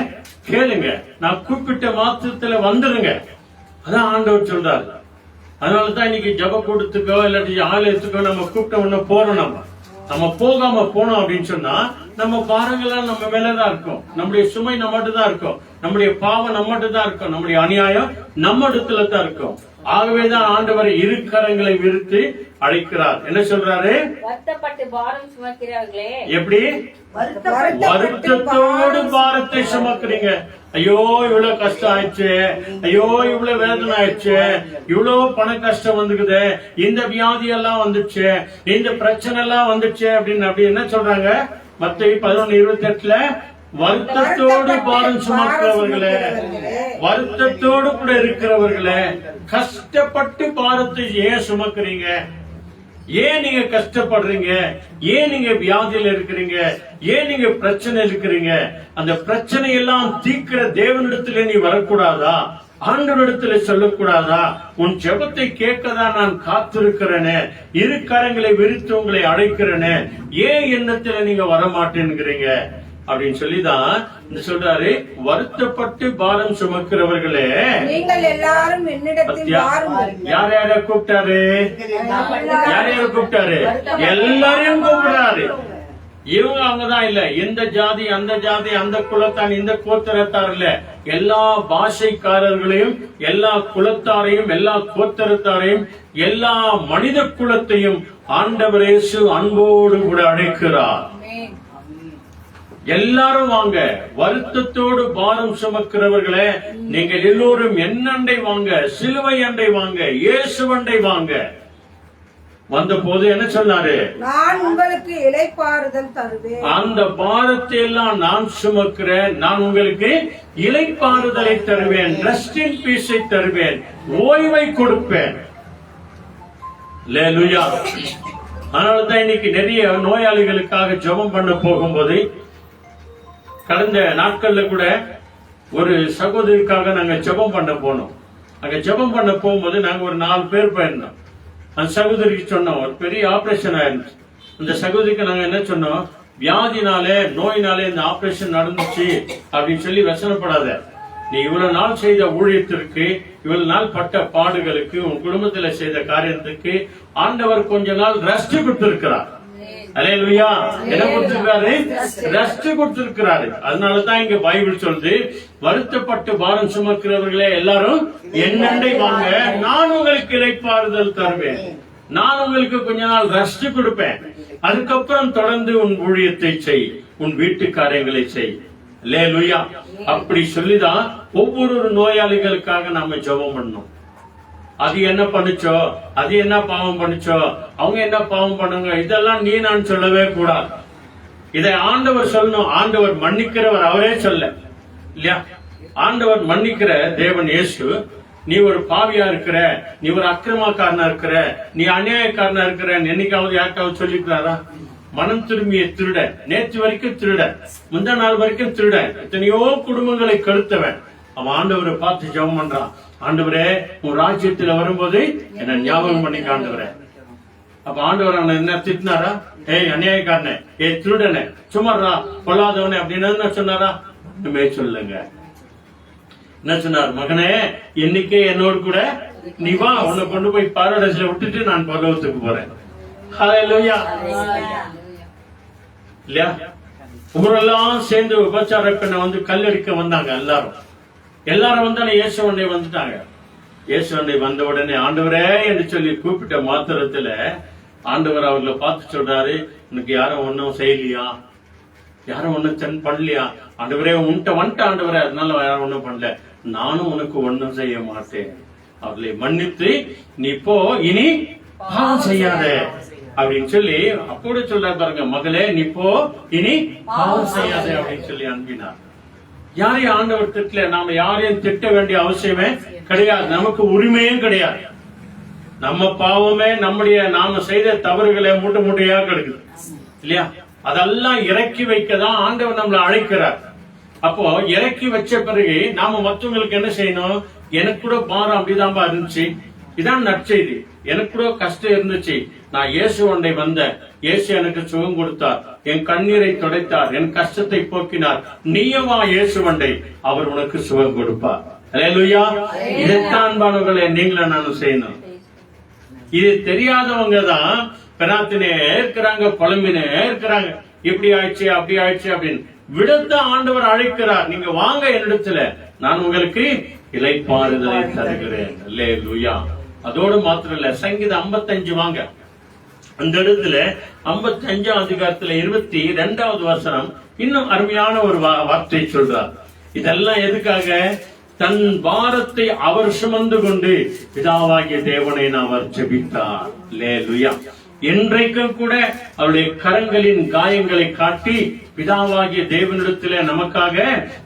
Speaker 1: கேளுங்க. நான் கூப்பிட்ட மாத்திரத்துல வந்துருங்க. அதான் ஆண்டவர் சொல்றாரு. அதனாலதான் இன்னைக்கு ஜப கூட்டத்துக்கோ இல்லாட்டி ஆலயத்துக்கோ நம்ம கூப்பிட்ட உடனே போறோம். நம்ம போகாம போனோம் அப்படின்னு சொன்னா நம்ம பாரங்கள்லாம் நம்ம மேலதான் இருக்கும், நம்முடைய சுமை நம்மகிட்ட தான் இருக்கும், நம்முடைய பாவம் நம்மகிட்ட தான் இருக்கும், நம்முடைய அநியாயம் நம்ம இடத்துல தான் இருக்கும். ஆகவேதான் ஆண்டவர் இரு கரங்களை விரித்து அழைக்கிறார். என்ன சொல்றாரு?
Speaker 3: வருத்தப்பட்டு பாரம் சுமக்கிறவர்களே.
Speaker 1: எப்படி? வருத்தத்தோடு பாரத்தை சுமக்கிறீங்க. ஐயோ இவ்வளவு கஷ்டம் ஆயிடுச்சு, ஐயோ இவ்வளவு வேதனை ஆயிடுச்சு, இவ்வளவு பண கஷ்டம் வந்துக்குது, இந்த வியாதி எல்லாம் வந்துச்சு, இந்த பிரச்சனை எல்லாம் வந்துச்சு அப்படின்னு அப்படி என்ன சொல்றாங்க? மத்தேயு 11:28 வருத்தத்தோடு பாரம் சுமக்கிறவர்களே, வருத்தத்தோடு கூட இருக்கிறவர்களே, கஷ்டப்பட்டு பாரத்தை ஏன் சுமக்கிறீங்க? ஏன் நீங்க கஷ்டப்படுறீங்க? ஏன் நீங்க வியாதியில இருக்கிறீங்க? ஏன் நீங்க பிரச்சனை இருக்கிறீங்க? அந்த பிரச்சனை எல்லாம் தீர்க்கிற தேவனிடத்துல நீ வரக்கூடாதா? ஆண்டவரிடத்துல சொல்லக்கூடாதா? உன் ஜெபத்தை கேட்கதா நான் காத்திருக்கிறேனே, இரு கரங்களை விரித்து உங்களை அழைக்கிறேனே, ஏன் எண்ணத்துல நீங்க வரமாட்டேங்கிறீங்க அப்படின்னு சொல்லிதான் சொல்றாரு. வருத்தப்பட்டு பாரம் சுமக்கிறவர்களே,
Speaker 4: நீங்கள் எல்லாரும் என்னிடத்தில் வாருங்கள்.
Speaker 1: யார் யார கூப்பிட்டாரு? யார் யார கூப்பிட்டாரு? எல்லாரையும் கூப்பிடுறாரு. இவங்க அவங்கதான் இல்ல, இந்த ஜாதி அந்த ஜாதி, அந்த குலத்தான் இந்த கோத்திரத்தார் இல்ல, எல்லா பாஷைக்காரர்களையும், எல்லா குலத்தாரையும், எல்லா கோத்திரத்தாரையும், எல்லா மனித குலத்தையும் ஆண்டவர் இயேசு அன்போடு கூட அழைக்கிறார். எல்லாரும் வாங்க, வருத்தத்தோடு பாரம் சுமக்கிறவர்களே, நீங்கள் எல்லோரும் என்னண்டை வாங்க, சிலுவை அண்டை வாங்க, இயேசுவண்டை வாங்க. வந்த போது என்ன சொன்னாரு?
Speaker 4: நான் உங்களுக்கு இளைப்பாறுதல் தருவேன்.
Speaker 1: அந்த பாரத்தை எல்லாம் நான் சுமக்கிறேன், நான் உங்களுக்கு இளைப்பாறுதலை தருவேன், ரெஸ்ட் இன் பீஸை தருவேன், ஓய்வை கொடுப்பேன். அல்லேலூயா. அதனாலதான் இன்னைக்கு நிறைய நோயாளிகளுக்காக ஜெபம் பண்ண போகும்போது, கடந்த நாட்கள்ல கூட ஒரு சகோதரிக்காக நாங்க ஜெபம் பண்ண போனோம். அங்க ஜெபம் பண்ண போகும்போது நாங்க ஒரு 4 பேர் போயிருந்தோம். அந்த சகோதரிக்கு சொன்னோம், ஒரு பெரிய ஆபரேஷன் ஆயிருந்துச்சு. அந்த சகோதரிக்கு நாங்க என்ன சொன்னோம்? வியாதினாலே, நோயினாலே இந்த ஆபரேஷன் நடந்துச்சு அப்படின்னு சொல்லி வசனப்படாத. நீ இவ்வளவு நாள் செய்த ஊழியத்திற்கு, இவ்வளவு நாள் பட்ட பாடுகளுக்கு, உன் குடும்பத்துல செய்த காரியத்துக்கு ஆண்டவர் கொஞ்ச நாள் ரெஸ்ட் கொடுத்திருக்கிறார். அல்லேலூயா. என்ன கொடுத்திருக்காரு? ரெஸ்ட் கொடுத்திருக்கிறாரு. அதனாலதான் இங்க பைபிள் சொல்லுது, வருத்தப்பட்டு பாரம் சுமக்கிறவர்களே எல்லாரும் என்னண்டை வாங்க, நான் உங்களுக்கு இளைப்பாறுதல் தருவேன், நான் உங்களுக்கு கொஞ்ச நாள் ரெஸ்ட் கொடுப்பேன், அதுக்கப்புறம் தொடர்ந்து உன் ஊழியத்தை செய், உன் வீட்டு காரியங்களை செய். அல்லேலூயா. அப்படி சொல்லிதான் ஒவ்வொரு நோயாளிகளுக்காக நாம ஜெபம் பண்ணோம். அது என்ன பண்ணுச்சோ, அது என்ன பாவம் பண்ணுச்சோ, அவங்க என்ன பாவம் பண்ணுங்க, இதெல்லாம் நீ நான் சொல்லவே கூடாது. இதை ஆண்டவர் சொல்லணும். ஆண்டவர் மன்னிக்கிறவர், அவரே சொல்ல இல்லையா? ஆண்டவர் மன்னிக்கிற தேவன் இயேசு. நீ ஒரு பாவியா இருக்கிற, நீ ஒரு அக்கிரமக்காரனா இருக்கிற, நீ அநியாயக்காரனா இருக்கிற, என்னைக்காவது யாருக்காவது சொல்லிக்கிறாரா? மனம் திரும்பிய திருட, நேற்று வரைக்கும் திருட, முந்தா நாள் வரைக்கும் திருட, எத்தனையோ குடும்பங்களை கெடுத்தவன், அவன் ஆண்டவரை பார்த்து ஜெபம் பண்றான். ஆண்டவரே, உன் ராஜ்யத்துல வரும்போது என்ன ஞாபகம் பண்ணிக்க ஆண்டவரே. அப்ப ஆண்டவர் அவனை என்ன திட்டினாரா? ஏய் அநியாயக்காரனே, ஏய் திருடனே, சும்மாறா கொல்லாதவனே அப்படின்னு சொன்னாரா? இனிமே சொல்லுங்க. என்ன சொன்னார்? மகனே, இன்னைக்கே என்னோடு கூட நீ வா, உன்னை கொண்டு போய் பாரடைஸ்ல விட்டுட்டு நான் பரலோகத்துக்கு போறேன். ஹல்லேலூயா. இல்லையா? ஊரெல்லாம் சேர்ந்து உபச்சார பெண்ணை வந்து கல்லடிக்க வந்தாங்க. எல்லாரும் வந்தானே இயேசுவண்டை வந்துட்டாங்க. இயேசுவண்டை வந்த உடனே ஆண்டவரே என்று சொல்லி கூப்பிட்ட மாத்திரத்துல ஆண்டவர் அவர்களை பார்த்து சொல்றாரு, உனக்கு யாரும் ஒன்னும் செய்யலையா? யாரும் ஒன்னும் பண்ணலையா? ஆண்டவரே உன்கிட்ட வந்துட்ட ஆண்டவரே, அதனால யாரும் ஒன்னும் பண்ணல, நானும் உனக்கு ஒன்னும் செய்ய மாட்டேன். அவர்களை மன்னித்து நீ போ, இனி பாவம் செய்யாத அப்படின்னு சொல்லி அப்போது சொல்ற பாருங்க, மகளே நீ போ, இனி பாவம் செய்யாத அப்படின்னு சொல்லி அனுப்பினார். யாரையும் ஆண்டவர் திட்டல. நாம யாரையும் திட்ட வேண்டிய அவசியமே கிடையாது, நமக்கு உரிமையும் கிடையாது. நம்ம பாவமே நாம செய்த தவறுகளை மூட்டை மூட்டையா கிடக்குது இல்லையா? அதெல்லாம் இறக்கி வைக்கதான் ஆண்டவர் நம்மளை அழைக்கிறார். அப்போ இறக்கி வச்ச பிறகு நாம மற்றவங்களுக்கு என்ன செய்யணும்? எனக்கு கூட பாரம் அப்படிதான் இருந்துச்சு, இதான் நற்செய்தி, எனக்கு கூட கஷ்டம் இருந்துச்சு, நான் இயேசுவண்டை வந்தேன், இயேசு எனக்கு சுகம் கொடுத்தார், என் கண்ணீரை துடைத்தார், என் கஷ்டத்தை போக்கினார், நீயவா இயேசுவண்டை, அவர் உனக்கு சுகம் கொடுப்பார். அல்லேலூயா. இதைத்தான்பானவர்களே நீங்களும் நானும் செய்யணும். இது தெரியாதவங்க தான் பெனாத்தினே இருக்கிறாங்க, புலம்பினே இருக்கிறாங்க, இப்படி ஆயிடுச்சு அப்படி ஆயிடுச்சு அப்படின்னு. விடத்தான் ஆண்டவர் அழைக்கிறார், நீங்க வாங்க என்னிடத்துல, நான் உங்களுக்கு இளைப்பாறுதலை தருகிறேன். அல்லேலூயா. அதோடு மாத்திரம் இல்ல, சங்கீதம் 55 வாங்க. அந்த இடத்துல 55 அதிகாரத்துல 22வது வசனம் இன்னும் அருமையான ஒரு வார்த்தை சொல்றார். இதெல்லாம் எதுக்காக? தன் பாரத்தை அவர் சுமந்து கொண்டு பிதாவாகிய தேவனை அவர் ஜெபித்தார். அல்லேலூயா. இன்றைக்கும் கூட அவருடைய கரங்களின் காயங்களை காட்டி பிதாவாகிய தேவனிடத்திலே நமக்காக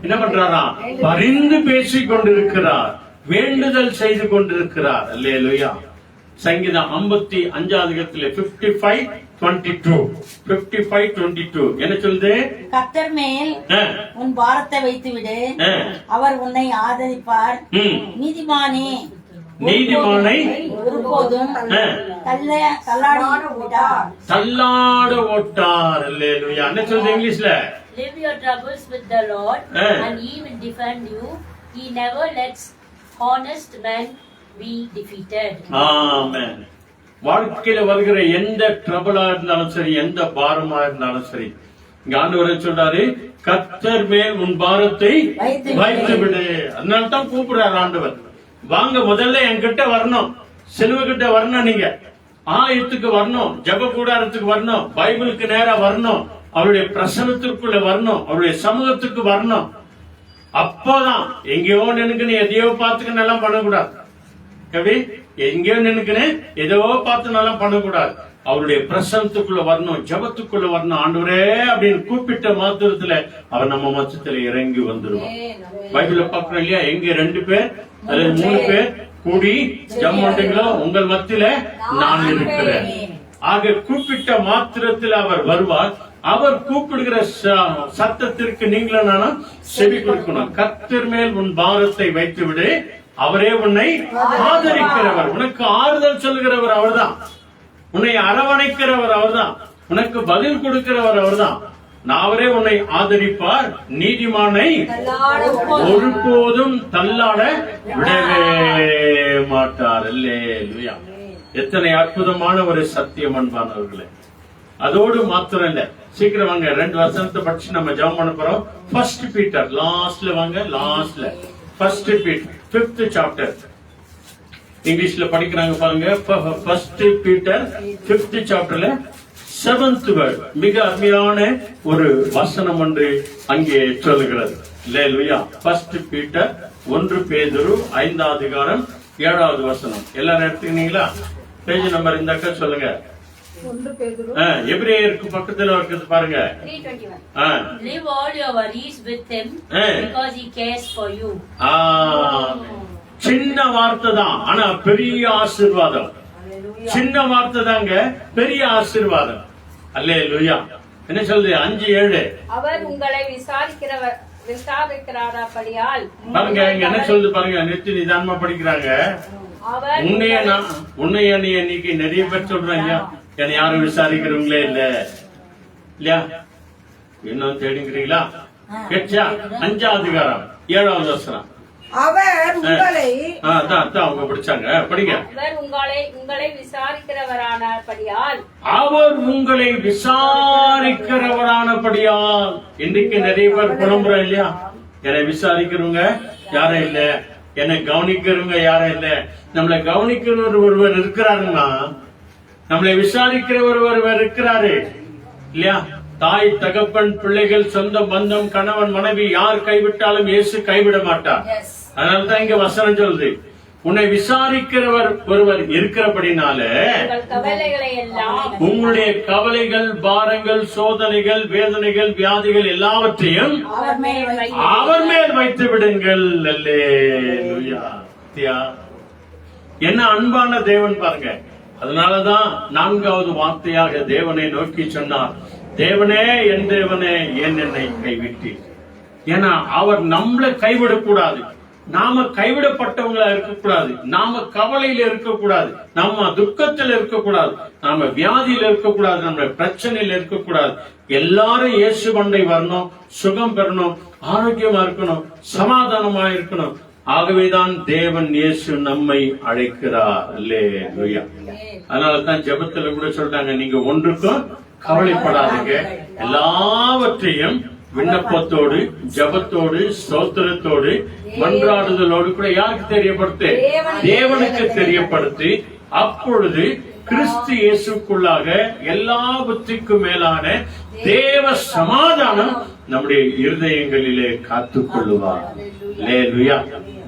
Speaker 1: என்ன பண்றாரா? பரிந்து பேசிக் கொண்டிருக்கிறார், வேண்டுதல் செய்து கொண்டிருக்கிறார். அல்லேலூயா. சங்கீதம் 55 அதிகாரத்திலே 55:22 என்ன சொல்லுது?
Speaker 5: கர்த்தர் மேல் உன் பாரத்தை வைத்து விடு, அவர் உன்னை ஆதரிப்பார். நீதிமானை ஒருபோதும்
Speaker 1: தள்ளாட ஓட்டார். அல்லேலூயா. என்ன சொல்லுது இங்கிலீஷ்ல?
Speaker 3: Live your troubles with the Lord and he will defend you. He never lets honest men be defeated.
Speaker 1: ஆமென். வாழ்க்கையில வருகிற எந்த ட்ரபிளா இருந்தாலும் சரி, எந்த பாரமா இருந்தாலும் சரி, இங்க ஆண்டவர் சொல்றாரு, கர்த்தர் மேல் உன் பாரத்தை வைத்து விடு. அதனால்தான் கூப்பிடுறாரு ஆண்டவர், வாங்க முதல்ல என்கிட்ட வரணும், சிலுவைகிட்ட வரணும், நீங்க ஆயத்துக்கு வரணும், ஜெப கூடாரத்துக்கு வரணும், பைபிளுக்கு நேரா வரணும், அவருடைய பிரசனத்திற்குள்ள வரணும், அவருடைய சமூகத்துக்கு வரணும். அப்போதான் எங்கேயோ நினைக்கணும், எதையோ பார்த்துக்கணும் எல்லாம் பண்ணக்கூடாது. எப்படி? எங்கேயோ நினைக்கணும், ஏதோ பார்த்து நல்லா பண்ணக்கூடாது. அவருடைய பிரசனத்துக்குள்ள வரணும், ஜபத்துக்குள்ள வரணும். ஆண்டவரே அப்படின்னு கூப்பிட்ட மாத்திரத்துல அவர் நம்ம மச்சத்துல இறங்கி வந்துடுவார். பைபிள்ல பாக்குறோம் இல்லையா? எங்க 2 பேர் அல்லது 3 பேர் கூடி ஜெபம் பண்றீங்களோ உங்கள் மத்தியில நான் இருக்கிறேன். ஆக கூப்பிட்ட மாத்திரத்தில் அவர் வருவார். அவர் கூப்பிடுகிற சத்தத்திற்கு நீங்களும் நானும் செவி கொடுக்கணும். கர்த்தர் மேல் உன் பாரத்தை வைத்து விடு, அவரே உன்னை ஆதரிக்கிறவர், உனக்கு ஆறுதல் சொல்லுகிறவர் அவர்தான், உன்னை அரவணைக்கிறவர் அவர்தான், உனக்கு பதில் கொடுக்கிறவர் அவர்தான். அவரே உன்னை ஆதரிப்பார். நீதிமானை ஒருபோதும் தள்ளாட விடவே மாட்டார். அல்லேலூயா. எத்தனை அற்புதமான ஒரு சத்தியம் அன்பானவர்களே. அதோடு மாத்திரம் இல்ல, சீக்கிரம் வாங்க 2 வசனத்தை படிச்சு நம்ம ஜெபம் பண்ண போறோம். 1 பீட்டர் லாஸ்ட்ல வாங்க, லாஸ்ட்ல 1 பீட்டர் 5th சாப்டர் இங்கிலீஷ்ல படிக்கிறாங்க பாருங்க. 1 பீட்டர் 5th சாப்டர்ல 7th வேர்ட் மிக அருமையான ஒரு வசனம் ஒன்று அங்கே சொல்லுகிறது. அல்லேலூயா. 1 பீட்டர் 1 பேதுரு 5th அதிகாரம் 7வது வசனம். எல்லாரும் எடுத்துக்கிட்டீங்களா? பேஜ் நம்பர் இருந்தாக்க சொல்லுங்க.
Speaker 4: 1 பேதுரு
Speaker 1: எபிரேயருக்கு பக்கத்துல இருக்குது பாருங்க.
Speaker 3: 3:21. Leave all your worries with him because he cares for you.
Speaker 1: சின்ன வார்த்தை தான், ஆனா பெரிய ஆசீர்வாதம். சின்ன வார்த்தை தாங்க, பெரிய ஆசீர்வாதம். அல்லேலூயா. என்ன சொல்லுது? 5:7 அவர் உங்களை விசாரிக்கிறாராபடியால் பாருங்க, இங்க என்ன சொல்லுது பாருங்க. நிறுத்தி நிதானமா படிக்கிறாங்க. உன்னைய நீ இன்னைக்கு நிறைய பேர் சொல்றாங்க, என்னை யாரும் விசாரிக்கிறவங்களே இல்ல இல்லையா? இன்னும் தேடிக்கிறீங்களா? கேட்டா 5th அதிகாரம் 7வது வசனம்.
Speaker 4: அவர் உங்களை
Speaker 1: அவங்க படிச்சாங்க, படிங்க.
Speaker 6: அவர் உங்களை விசாரிக்கிறவரானபடியால்,
Speaker 1: அவர் உங்களை விசாரிக்கிறவரானபடியால். இன்னைக்கு நிறைய பேர் புலம்புறோம் இல்லையா? என்னை விசாரிக்கிறவங்க யாரும் இல்ல, என்னை கவனிக்கிறவங்க யாரும் இல்ல. நம்மளை கவனிக்கிறவர் ஒருவர் இருக்கிறாருன்னா, நம்மளை விசாரிக்கிற ஒருவர் இருக்கிறாரு இல்லையா? தாய், தகப்பன், பிள்ளைகள், சொந்த பந்தம், கணவன், மனைவி யார் கைவிட்டாலும் இயேசு கைவிட மாட்டார். அதனால்தான் இங்க வசனம் சொல்லுது, உன்னை விசாரிக்கிறவர் ஒருவர் இருக்கிறபடினால உங்களுடைய கவலைகள், பாரங்கள், சோதனைகள், வேதனைகள், வியாதிகள் எல்லாவற்றையும் அவர் மேல் வைத்து விடுங்கள். அல்லேலூயா. என்ன அன்பான தேவன் பாருங்க. அதனாலதான் 4வது வார்த்தையாக தேவனை நோக்கி சொன்னார், தேவனே, என் தேவனே, ஏன் என்னை கைவிட்டீர்? ஏன்னா அவர் நம்மளை கைவிடக்கூடாது, நாம கைவிடப்பட்டவங்களா இருக்கக்கூடாது, நாம கவலையில இருக்கக்கூடாது, நாம துக்கத்தில் இருக்கக்கூடாது, நாம வியாதியில இருக்கக்கூடாது, நம்ம பிரச்சனையில இருக்கக்கூடாது. எல்லாரும் இயேசு மண்டை வரணும், சுகம் பெறணும், ஆரோக்கியமா இருக்கணும், சமாதானமா இருக்கணும். ஆகவேதான் தேவன் இயேசு நம்மை அழைக்கிறார். அல்லேலூயா. அதனாலதான் ஜெபத்துல கூட சொல்றாங்க, நீங்க ஒன்றுக்கும் கவலைப்படாதீங்க, எல்லாவற்றையும் விண்ணப்பத்தோடு, ஜபத்தோடு, ஸ்தோத்திரத்தோடு, மன்றாடுதலோடு கூட யாருக்கு தெரியப்படுத்து? தேவனுக்கு தெரியப்படுத்தி, அப்பொழுது கிறிஸ்து இயேசுக்குள்ளாக எல்லா புத்திக்கும் மேலான தேவ சமாதானம் நம்முடைய இருதயங்களிலே காத்துக் கொள்ளுவார். அல்லேலூயா.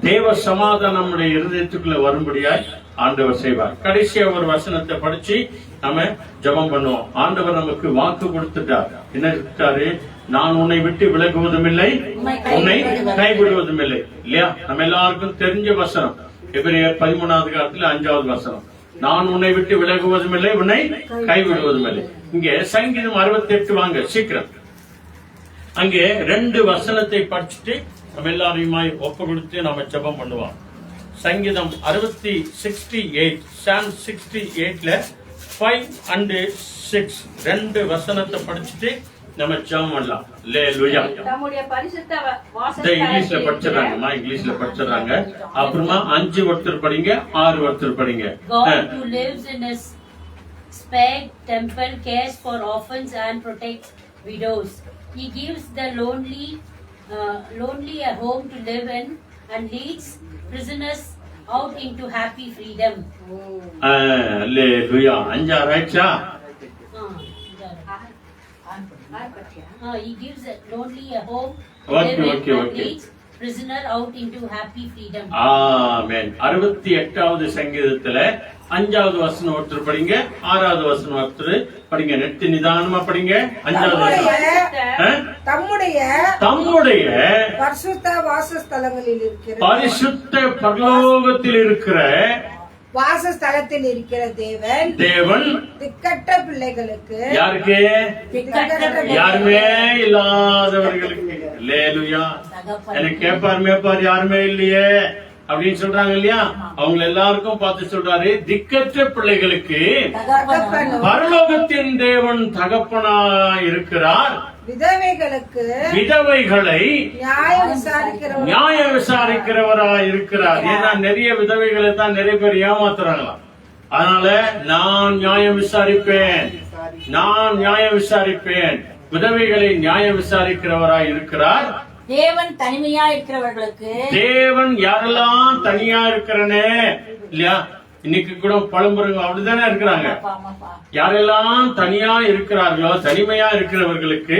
Speaker 1: தேவ சமாதானம் நம்முடைய இருதயத்துக்குள்ள வரும்படியாய் ஆண்டவர் செய்வார். கடைசியா ஒரு வசனத்தை படிச்சு நம்ம ஜெபம் பண்ணுவோம். ஆண்டவர் நமக்கு வாக்கு கொடுத்துட்டார். என்ன இருக்காரு? நான் உன்னை விட்டு விலகுவதும் இல்லை, உன்னை கைவிடுவதும் இல்லை. இல்லையா? நம்ம எல்லாருக்கும் தெரிஞ்ச வசனம். எபிரேயர் 13வது காலத்துல 5வது வசனம். நான் உன்னை விட்டு விலகுவதும் இல்லை, உன்னை கைவிடுவதும் இல்லை. இங்க சங்கீதம் 68 வாங்க சீக்கிரம். அங்கே 2 வசனத்தை படிச்சுட்டு நம்ம எல்லாரையுமாய் ஒப்பு கொடுத்து நம்ம ஜெபம் பண்ணுவோம். சங்கீதம் 68 Psalm 68ல 5 and 6 2 வசனத்தை படிச்சுட்டு நம்ம ஜெபம் பண்ணலாம். அல்லேலூயா.
Speaker 6: தம்முடைய பரிசுத்த
Speaker 1: இங்கிலீஷ்ல படிச்சிடறாங்கம்மா, இங்கிலீஷ்ல படிச்சிடறாங்க. அப்புறமா 5 ஒருத்தர் படிங்க, 6 ஒருத்தர் படிங்க.
Speaker 3: God who lives in his spared temple cares for orphans and protects widows. He gives the lonely a home to live in and leads prisoners out into happy freedom.
Speaker 1: அல்லேலூயா. 5 ஆயிடுச்சா?
Speaker 3: He gives a lonely a home to
Speaker 1: Okay,
Speaker 3: live in
Speaker 1: okay,
Speaker 3: and
Speaker 1: okay.
Speaker 3: leads prisoner out into happy freedom.
Speaker 1: ஆமென். 68வது சங்கீதத்துல 5வது வசனம் ஒருத்தர் படிங்க, 6வது வசனம் ஒருத்தர் படிங்க. நெட்டு நிதானமா படிங்க. 5வது வசனம். தம்முடைய
Speaker 4: பரிசுத்த வாசஸ்தலங்களில் இருக்கிற
Speaker 1: பரிசுத்த பரலோகத்தில் இருக்கிற
Speaker 4: வாசஸ்தலத்தில் இருக்கிற தேவன் திக்கற்ற பிள்ளைகளுக்கு,
Speaker 1: யாருக்கு? யாருமே இல்லாதவர்களுக்கு. அல்லேலூயா. எனக்கு கேட்பார் மேப்பார் யாருமே இல்லையே அப்படின்னு சொல்றாங்க இல்லையா? அவங்க எல்லாருக்கும் பார்த்து சொல்றாரு, திக்கற்ற பிள்ளைகளுக்கு பரலோகத்தின் தேவன் தகப்பனா இருக்கிறார். விதவைகளை நியாயம் விசாரிக்கிறவராய் இருக்கிறார். ஏன்னா நிறைய விதவைகளை தான் நிறைய பேர் ஏமாத்துறாங்களாம். அதனால நான் நியாயம் விசாரிப்பேன், நான் நியாயம் விசாரிப்பேன். விதவைகளை நியாயம் விசாரிக்கிறவராய் இருக்கிறார்.
Speaker 5: தேவன் தனிமையா இருக்கிறவர்களுக்கு,
Speaker 1: தேவன் யாரெல்லாம் தனியா இருக்கிறனே இல்லையா? இன்னைக்கு கூட பழம்புறங்க அப்படித்தானே இருக்கிறாங்க. யாரெல்லாம் தனியா இருக்கிறார்களோ, தனிமையா இருக்கிறவர்களுக்கு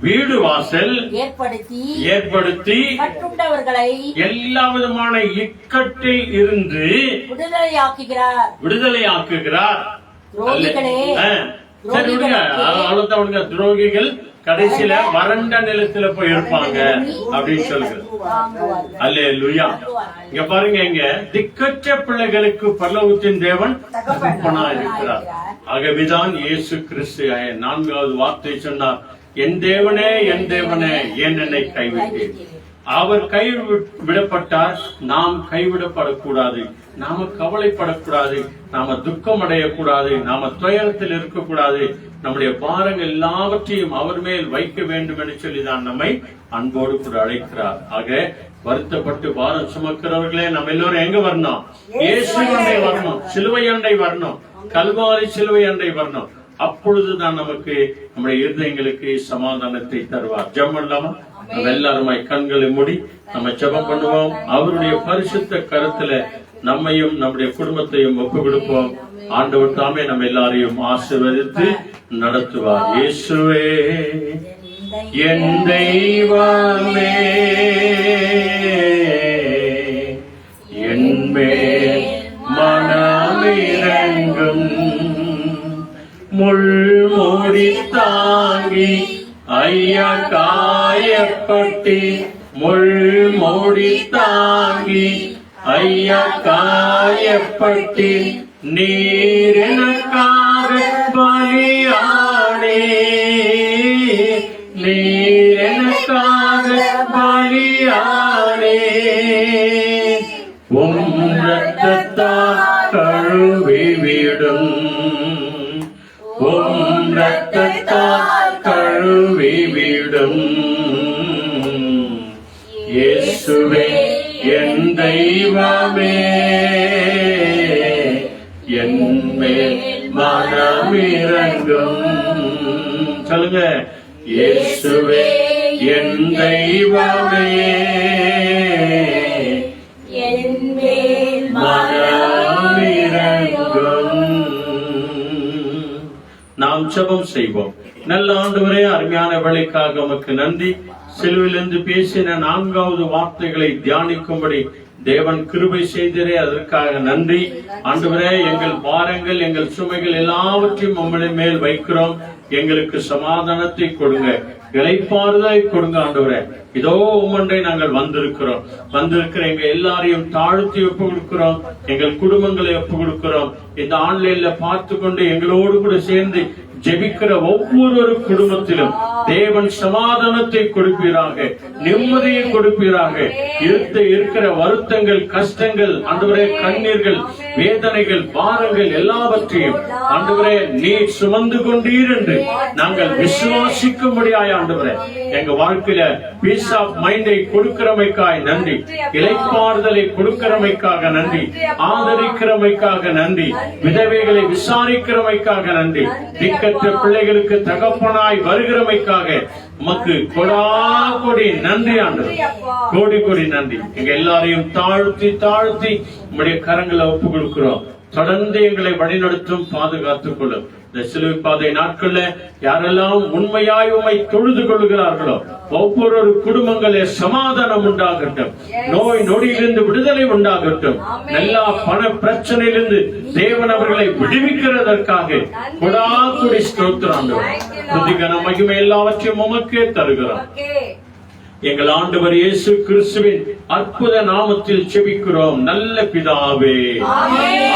Speaker 1: வீடு வாசல் ஏற்படுத்தி
Speaker 5: கட்டுண்டவர்களை
Speaker 1: எல்லா விதமான இக்கட்டில் இருந்து விடுதலையாக்குகிறார். சரி விடுங்க, அவ்வளவுதான் விடுங்க. துரோகிகள் கடைசியில வறண்ட நிலத்துல போய் இருப்பாங்க அப்படின்னு சொல்லுகிறது. அல்லேலூயா. இங்க பாருங்க, இங்க திக்கற்ற பிள்ளைகளுக்கு பரலோகத்தின் தேவன் தகப்பனா இருக்கிறார். ஆகவேதான் இயேசு கிறிஸ்து 4வது வார்த்தை சொன்னார், என் தேவனே என் தேவனே ஏன் என்னை கைவிட்டேன். அவர் கைவிடப்பட்டார், நாம் கைவிடப்படக்கூடாது, நாம கவலைப்படக்கூடாது, நாம துக்கம் அடையக்கூடாது, நாம துயரத்தில் இருக்கக்கூடாது. நம்முடைய பாரங்கள் எல்லாவற்றையும் அவர் மேல் வைக்க வேண்டும் என்று சொல்லிதான் நம்மை அன்போடு கூட அழைக்கிறார். ஆக வருத்தப்பட்டு பாரம் சுமக்கிறவர்களே, நம்ம எல்லோரும் எங்க வரணும்? இயேசு அண்டை வரணும், சிலுவை அண்டை வரணும், கல்வாரி சிலுவை அண்டை வரணும். அப்பொழுதுதான் நமக்கு நம்முடைய இருதயங்களுக்கு சமாதானத்தை தருவார். ஜெபம் பண்ணலாமா? நம்ம எல்லாருமாய் கண்களை மூடி நம்ம ஜெபம் பண்ணுவோம். அவருடைய பரிசுத்த கருத்துல நம்மையும் நம்முடைய குடும்பத்தையும் ஒப்பு கொடுப்போம். ஆண்டவர் தாமே நம்ம எல்லாரையும் ஆசீர்வதித்து நடத்துவார். இயேசுவே என் தெய்வமே, என் மேல் மனமிரங்கும், முள்மூடி தாங்கி ஐயா காயப்பட்டி, முள்மூடி தாங்கி ஐயா காயப்பட்டி, நீர் எனக்காக பலியானே, நீர் எனக்காக பலியானே, உம் ரத்தத்தால் கழுவிவிடும், உம் ரத்தத்தால் கழுவிவிடும். இயேசுவே என் தெய்வமே, என் மேல் மனமிரங்கும். சொல்லுங்க, இயேசுவே என் தெய்வமே,
Speaker 5: என் மேல்
Speaker 1: மனமிரங்கும். நாம் ஜெபம் செய்வோம். நல்ல ஆண்டவரே, அருமையான வேளைக்காக உமக்கு நன்றி. சிலுவிலிருந்து பேசின 4வது வார்த்தைகளை தியானிக்கும்படி தேவன் கிருபை செய்தரே, அதற்காக நன்றி. ஆண்டவரே, எங்கள் பாரங்கள், எங்கள் சுமைகள் எல்லாவற்றையும் உம்முடைய மேல் வைக்கிறோம். எங்களுக்கு சமாதானத்தை கொடுங்க, இளைப்பாறுதலை கொடுங்க ஆண்டவரே. இதோ உம்மண்டை நாங்கள் வந்திருக்கிற எங்க எல்லாரையும் தாழ்த்தி ஒப்பு கொடுக்கிறோம். எங்கள் குடும்பங்களை ஒப்பு கொடுக்கிறோம். இந்த ஆன்லைன்ல பார்த்து கொண்டு எங்களோடு கூட சேர்ந்து ஜெபிக்கிற ஒவ்வொரு குடும்பத்திலும் தேவன் சமாதானத்தை கொடுப்பீராக, நிம்மதியை கொடுப்பீராக. இருக்கிற வருத்தங்கள், கஷ்டங்கள், ஆண்டவரே, கண்ணீர்கள், வேதனைகள், பாரங்கள் எல்லாவற்றையும் ஆண்டவரே நீர் சுமந்து கொண்டீர் என்று நாங்கள் விசுவாசிக்கும்படியாய் ஆண்டவரே எங்க வாழ்க்கையில பீஸ் ஆஃப் மைண்டை கொடுக்கிறமைக்காய் நன்றி, இளைப்பாறுதலை கொடுக்கிறமைக்காக நன்றி, ஆதரிக்கிறமைக்காக நன்றி, விதவைகளை விசாரிக்கிறமைக்காக நன்றி, திக்கற்ற பிள்ளைகளுக்கு தகப்பனாய் வருகிறமைக்காக உமக்கு கொடி நன்றி ஆண்டவர், கோடி நன்றி. எங்க எல்லாரையும் தாழ்த்தி உம்முடைய கரங்களை ஒப்பு கொடுக்கிறோம். தொடர்ந்து எங்களை வழிநடத்தும், பாதுகாத்துக் கொள்ளும். இந்த சிலுவை பாதை நாட்கள்ல யாரெல்லாம் உண்மையாய் உம்மை தொழுது கொள்கிறார்களோ ஒவ்வொரு குடும்பங்களே சமாதானம் உண்டாகட்டும், நோய் நொடியிலிருந்து விடுதலை உண்டாகட்டும், எல்லா பண பிரச்சனையிலிருந்து தேவன் அவர்களை விடுவிக்கிறதற்காக கொடாக்குடி ஸ்தோத்திரம். துதிகன மகிமை எல்லாவற்றையும் உமக்கே தருகிறோம். எங்கள் ஆண்டவர் இயேசு கிறிஸ்துவின் அற்புத நாமத்தில் செபிக்கிறோம் நல்ல பிதாவே,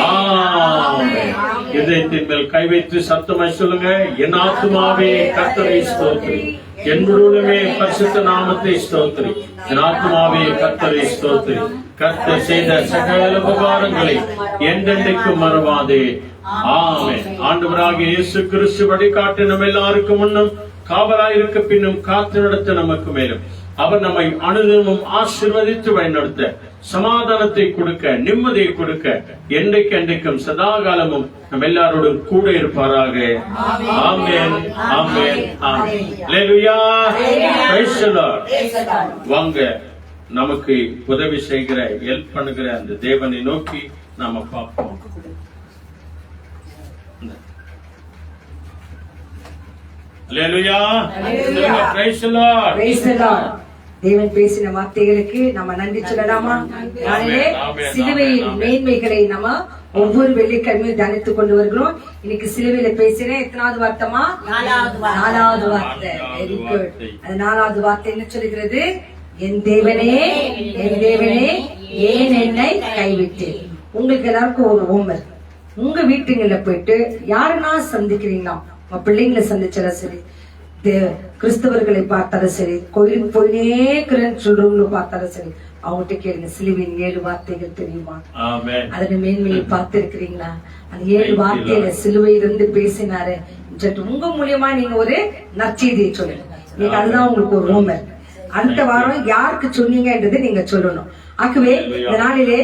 Speaker 1: ஆமென். இதயத்தின் மேல் கை வைத்து சத்தமாய் சொல்லுங்க. என் ஆத்துமாவே கர்த்தரை ஸ்தோத்திரி, என் முழுவதுமே பரிசுத்த நாமத்தை ஸ்தோத்திரி. என் ஆத்துமாவே கர்த்தரை ஸ்தோத்திரி. கர்த்தர் செய்த சகல உபகாரங்களை என்றென்றைக்கும் மறவாதே. ஆமென். ஆண்டவராகிய இயேசு கிறிஸ்து வழிகாட்டு நம்ம எல்லாருக்கும் முன்னும் காவலாயிருக்க பின்னும் காத்து நடத்த நமக்கு மேலும் அவர் நம்மை அனுதினமும் ஆசீர்வதித்து வழிநடத்த, சமாதானத்தை கொடுக்க, நிம்மதியை கொடுக்க, என்றைக்கும் சதா காலமும் நம்ம எல்லாரோடும் கூட இருப்பாராக. ஆமென், ஆமென், ஆமென். அல்லேலூயா. Praise the lord. வாங்க, நமக்கு உதவி செய்கிற, ஹெல்ப் பண்ணுகிற அந்த தேவனை நோக்கி நாம பார்ப்போம். அல்லேலூயா. Praise the lord.
Speaker 2: Praise the Lord. தேவன் பேசின வார்த்தைகளுக்கு நம்ம நன்றி சொல்லலாமா? நாளிலே சிலுவையின் மேன்மைகளை நம்ம ஒவ்வொரு வெள்ளிக்கிழமையும் தியானித்துக் கொண்டு வருகிறோம். இன்னைக்கு சிலுவையில பேசின எத்தனாவது வார்த்தைமா? 4வது வார்த்தை. Very good. அது 4வது வார்த்தை என்ன சொல்லுகிறது? என் தேவனே, என் தேவனே, ஏன் என்னை கைவிட்டேன். உங்களுக்கு எல்லாருக்கும் ஒரு ஹோம்வொர்க். உங்க வீட்டுங்கள்ல போயிட்டு யாருன்னா சந்திக்கிறீங்களா? உங்க பிள்ளைங்களை சந்திச்சாலும் சரி, கிறிஸ்தவர்களை பார்த்தாலும் சரி, கோயிலுக்கு போயினேக்கிறேன்னு சொல்றவங்களும் பார்த்தாலும் சரி, அவங்ககிட்ட கேளுங்க, சிலுவின் 7 வார்த்தைகள் தெரியுமா? அதன் மேன்மையை பார்த்து இருக்கிறீங்களா? அந்த 7 வார்த்தையில சிலுவையிலிருந்து பேசினாரு. உங்க மூலியமா நீங்க ஒரு நற்செய்தியை சொல்லுங்க. நீங்க அதுதான் உங்களுக்கு ஒரு ஹோம்வொர்க். அடுத்த வாரம் யாருக்கு சொன்னீங்கன்றது நீங்க சொல்லணும். ஆகவே இந்த நாளிலே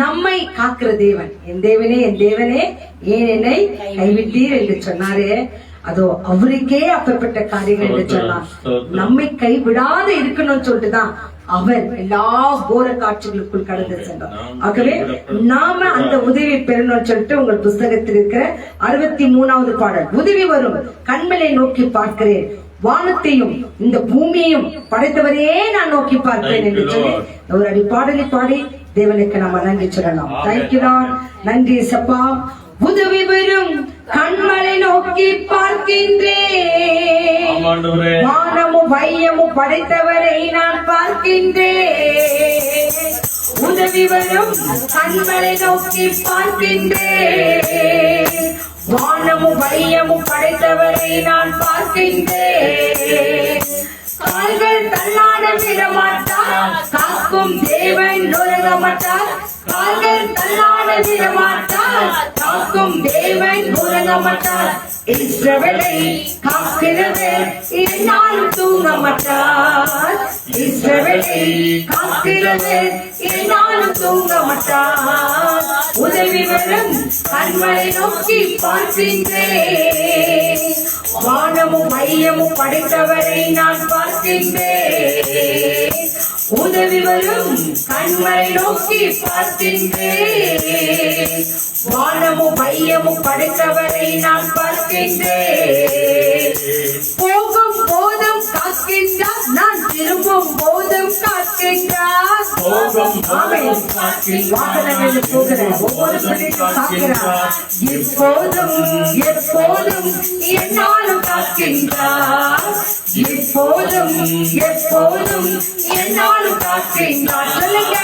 Speaker 2: நம்மை காக்கிற தேவன், என் தேவனே, என் தேவனே, ஏன் என்னை கைவிட்டீர் என்று சொன்னாரே, அதோ அவருக்கே அப்பேற்பட்ட காரியங்கள் என்று சொன்னார். நம்மை கைவிடாத இருக்கணும்னு சொல்லிட்டுதான் அவர் எல்லா கோர காட்சிகளுக்குள் கடந்து சென்றார். ஆகவே நாம அந்த உதவி பெறணும்னு சொல்லிட்டு உங்கள் புஸ்தகத்தில் இருக்கிற 63வது பாடல், உதவி வரும் கண்மலை நோக்கி பார்க்கிறேன், வானத்தையும் இந்த பூமியையும் படைத்தவரே நான் நோக்கி பார்க்கிறேன் என்று சொல்லி ஒரு அடி பாடலை பாடி தேவனுக்கு நாம நன்றி சொல்லலாம். Thank you lord. நன்றி சப்பா. உதவி வரும் கண்மலை நோக்கி பார்க்கின்றேன், வானமும் வையமும் படைத்தவரை நான் பார்க்கின்றேன். உதவி வரும் கண்மலை நோக்கி பார்க்கின்றேன், வானமும் வையமும் படைத்தவரை நான் பார்க்கின்றேன். கால்கள் தள்ளாட விடமாட்டார், காக்கும் தேவன் நொறுங்க மாட்டார். கால்கள் தள்ளாட விடமாட்டார், காக்கும் தேவன் நொறுங்க மாட்டார். இஸ்ரவேலை காக்கிறவர் என்னாலும் தூங்க மாட்டார். இஸ்ரவேலை காக்கிறவர் என்னாலும் தூங்க மாட்டார். உதவி வரும் கண்மலை நோக்கி பார்க்கின்றேன், வானமும் மையமும் படைத்தவரை நான் பார்க்கின்றேன். உதவி வரும் கண்களை நோக்கி பார்க்கின்றேன். வானமும் மையமும் படைத்தவரை நான் பார்க்கின்றேன். போகும் போதும் காக்கின்றார், நான் திரும்பும் போதும் காக்கின்றார். வாகனங்களில் போகிற ஒவ்வொரு பிள்ளையும் காக்கிறார். இப்போதும் எப்போதும் என்னாலும் காக்கின்றார். இப்போதும் எப்போதும் என்னாலும் காக்கின்றார். சொல்லுங்க,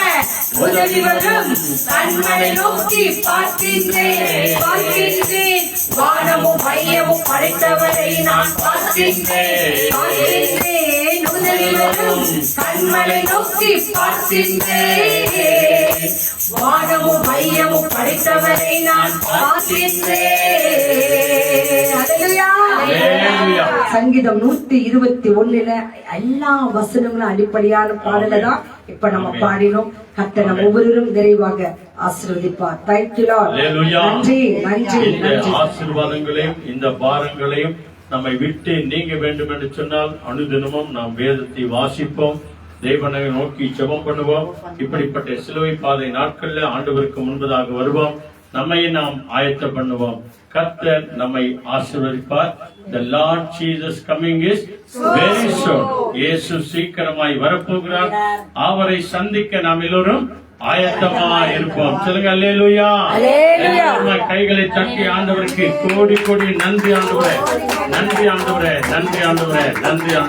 Speaker 2: உதவி வரும் கண்களை நோக்கி பார்க்கின்றேன், பார்க்கின்றேன். வானமும் மையமும் படைத்தவரை நான் பார்க்கின்றேன், பார்க்கின்றேன். உதவி வரும் கண்களை நோக்கி பார்க்கின்றேன். வானமும் மையமும் படைத்தவரை நான் பார்க்கின்றேன். அல்லேலூயா. சங்கீதம் 121 எல்லா வசனங்களும் அடிப்படையான பாடல தான் இப்ப நம்ம பாடினோம். கர்த்தர் நம்ம ஒவ்வொருவரும் நிறைவாக ஆசீர்வதிப்பார். Thank you lord. நன்றி நன்றி
Speaker 1: இந்த
Speaker 2: நன்றி.
Speaker 1: ஆசீர்வாதங்களையும் இந்த பாரங்களையும் நம்மை விட்டு நீங்க வேண்டும் என்று சொன்னால் அனுதினமும் நாம் வேதத்தை வாசிப்போம், தேவனை நோக்கி ஜெபம் பண்ணுவோம். இப்படிப்பட்ட சிலுவை பாதை நாட்கள்ல ஆண்டவருக்கு முன்பதாக வருவோம், நம்மை நாம் ஆயத்த பண்ணுவோம். கர்த்தர் நம்மை ஆசீர்வதிப்பார். The Lord Jesus coming is very soon. இயேசு சீக்கிரமாய் வரப்போகிறார். அவரை சந்திக்க நாம் எல்லோரும் ஆயத்தமா இருப்போம். சொல்லுங்க அல்லேலூயா. கைகளை தட்டி ஆண்டவருக்கு கோடி கோடி நன்றி ஆண்டவரே, நன்றி ஆண்டவரே, நன்றி ஆண்டவரே, நன்றி ஆண்டவரே.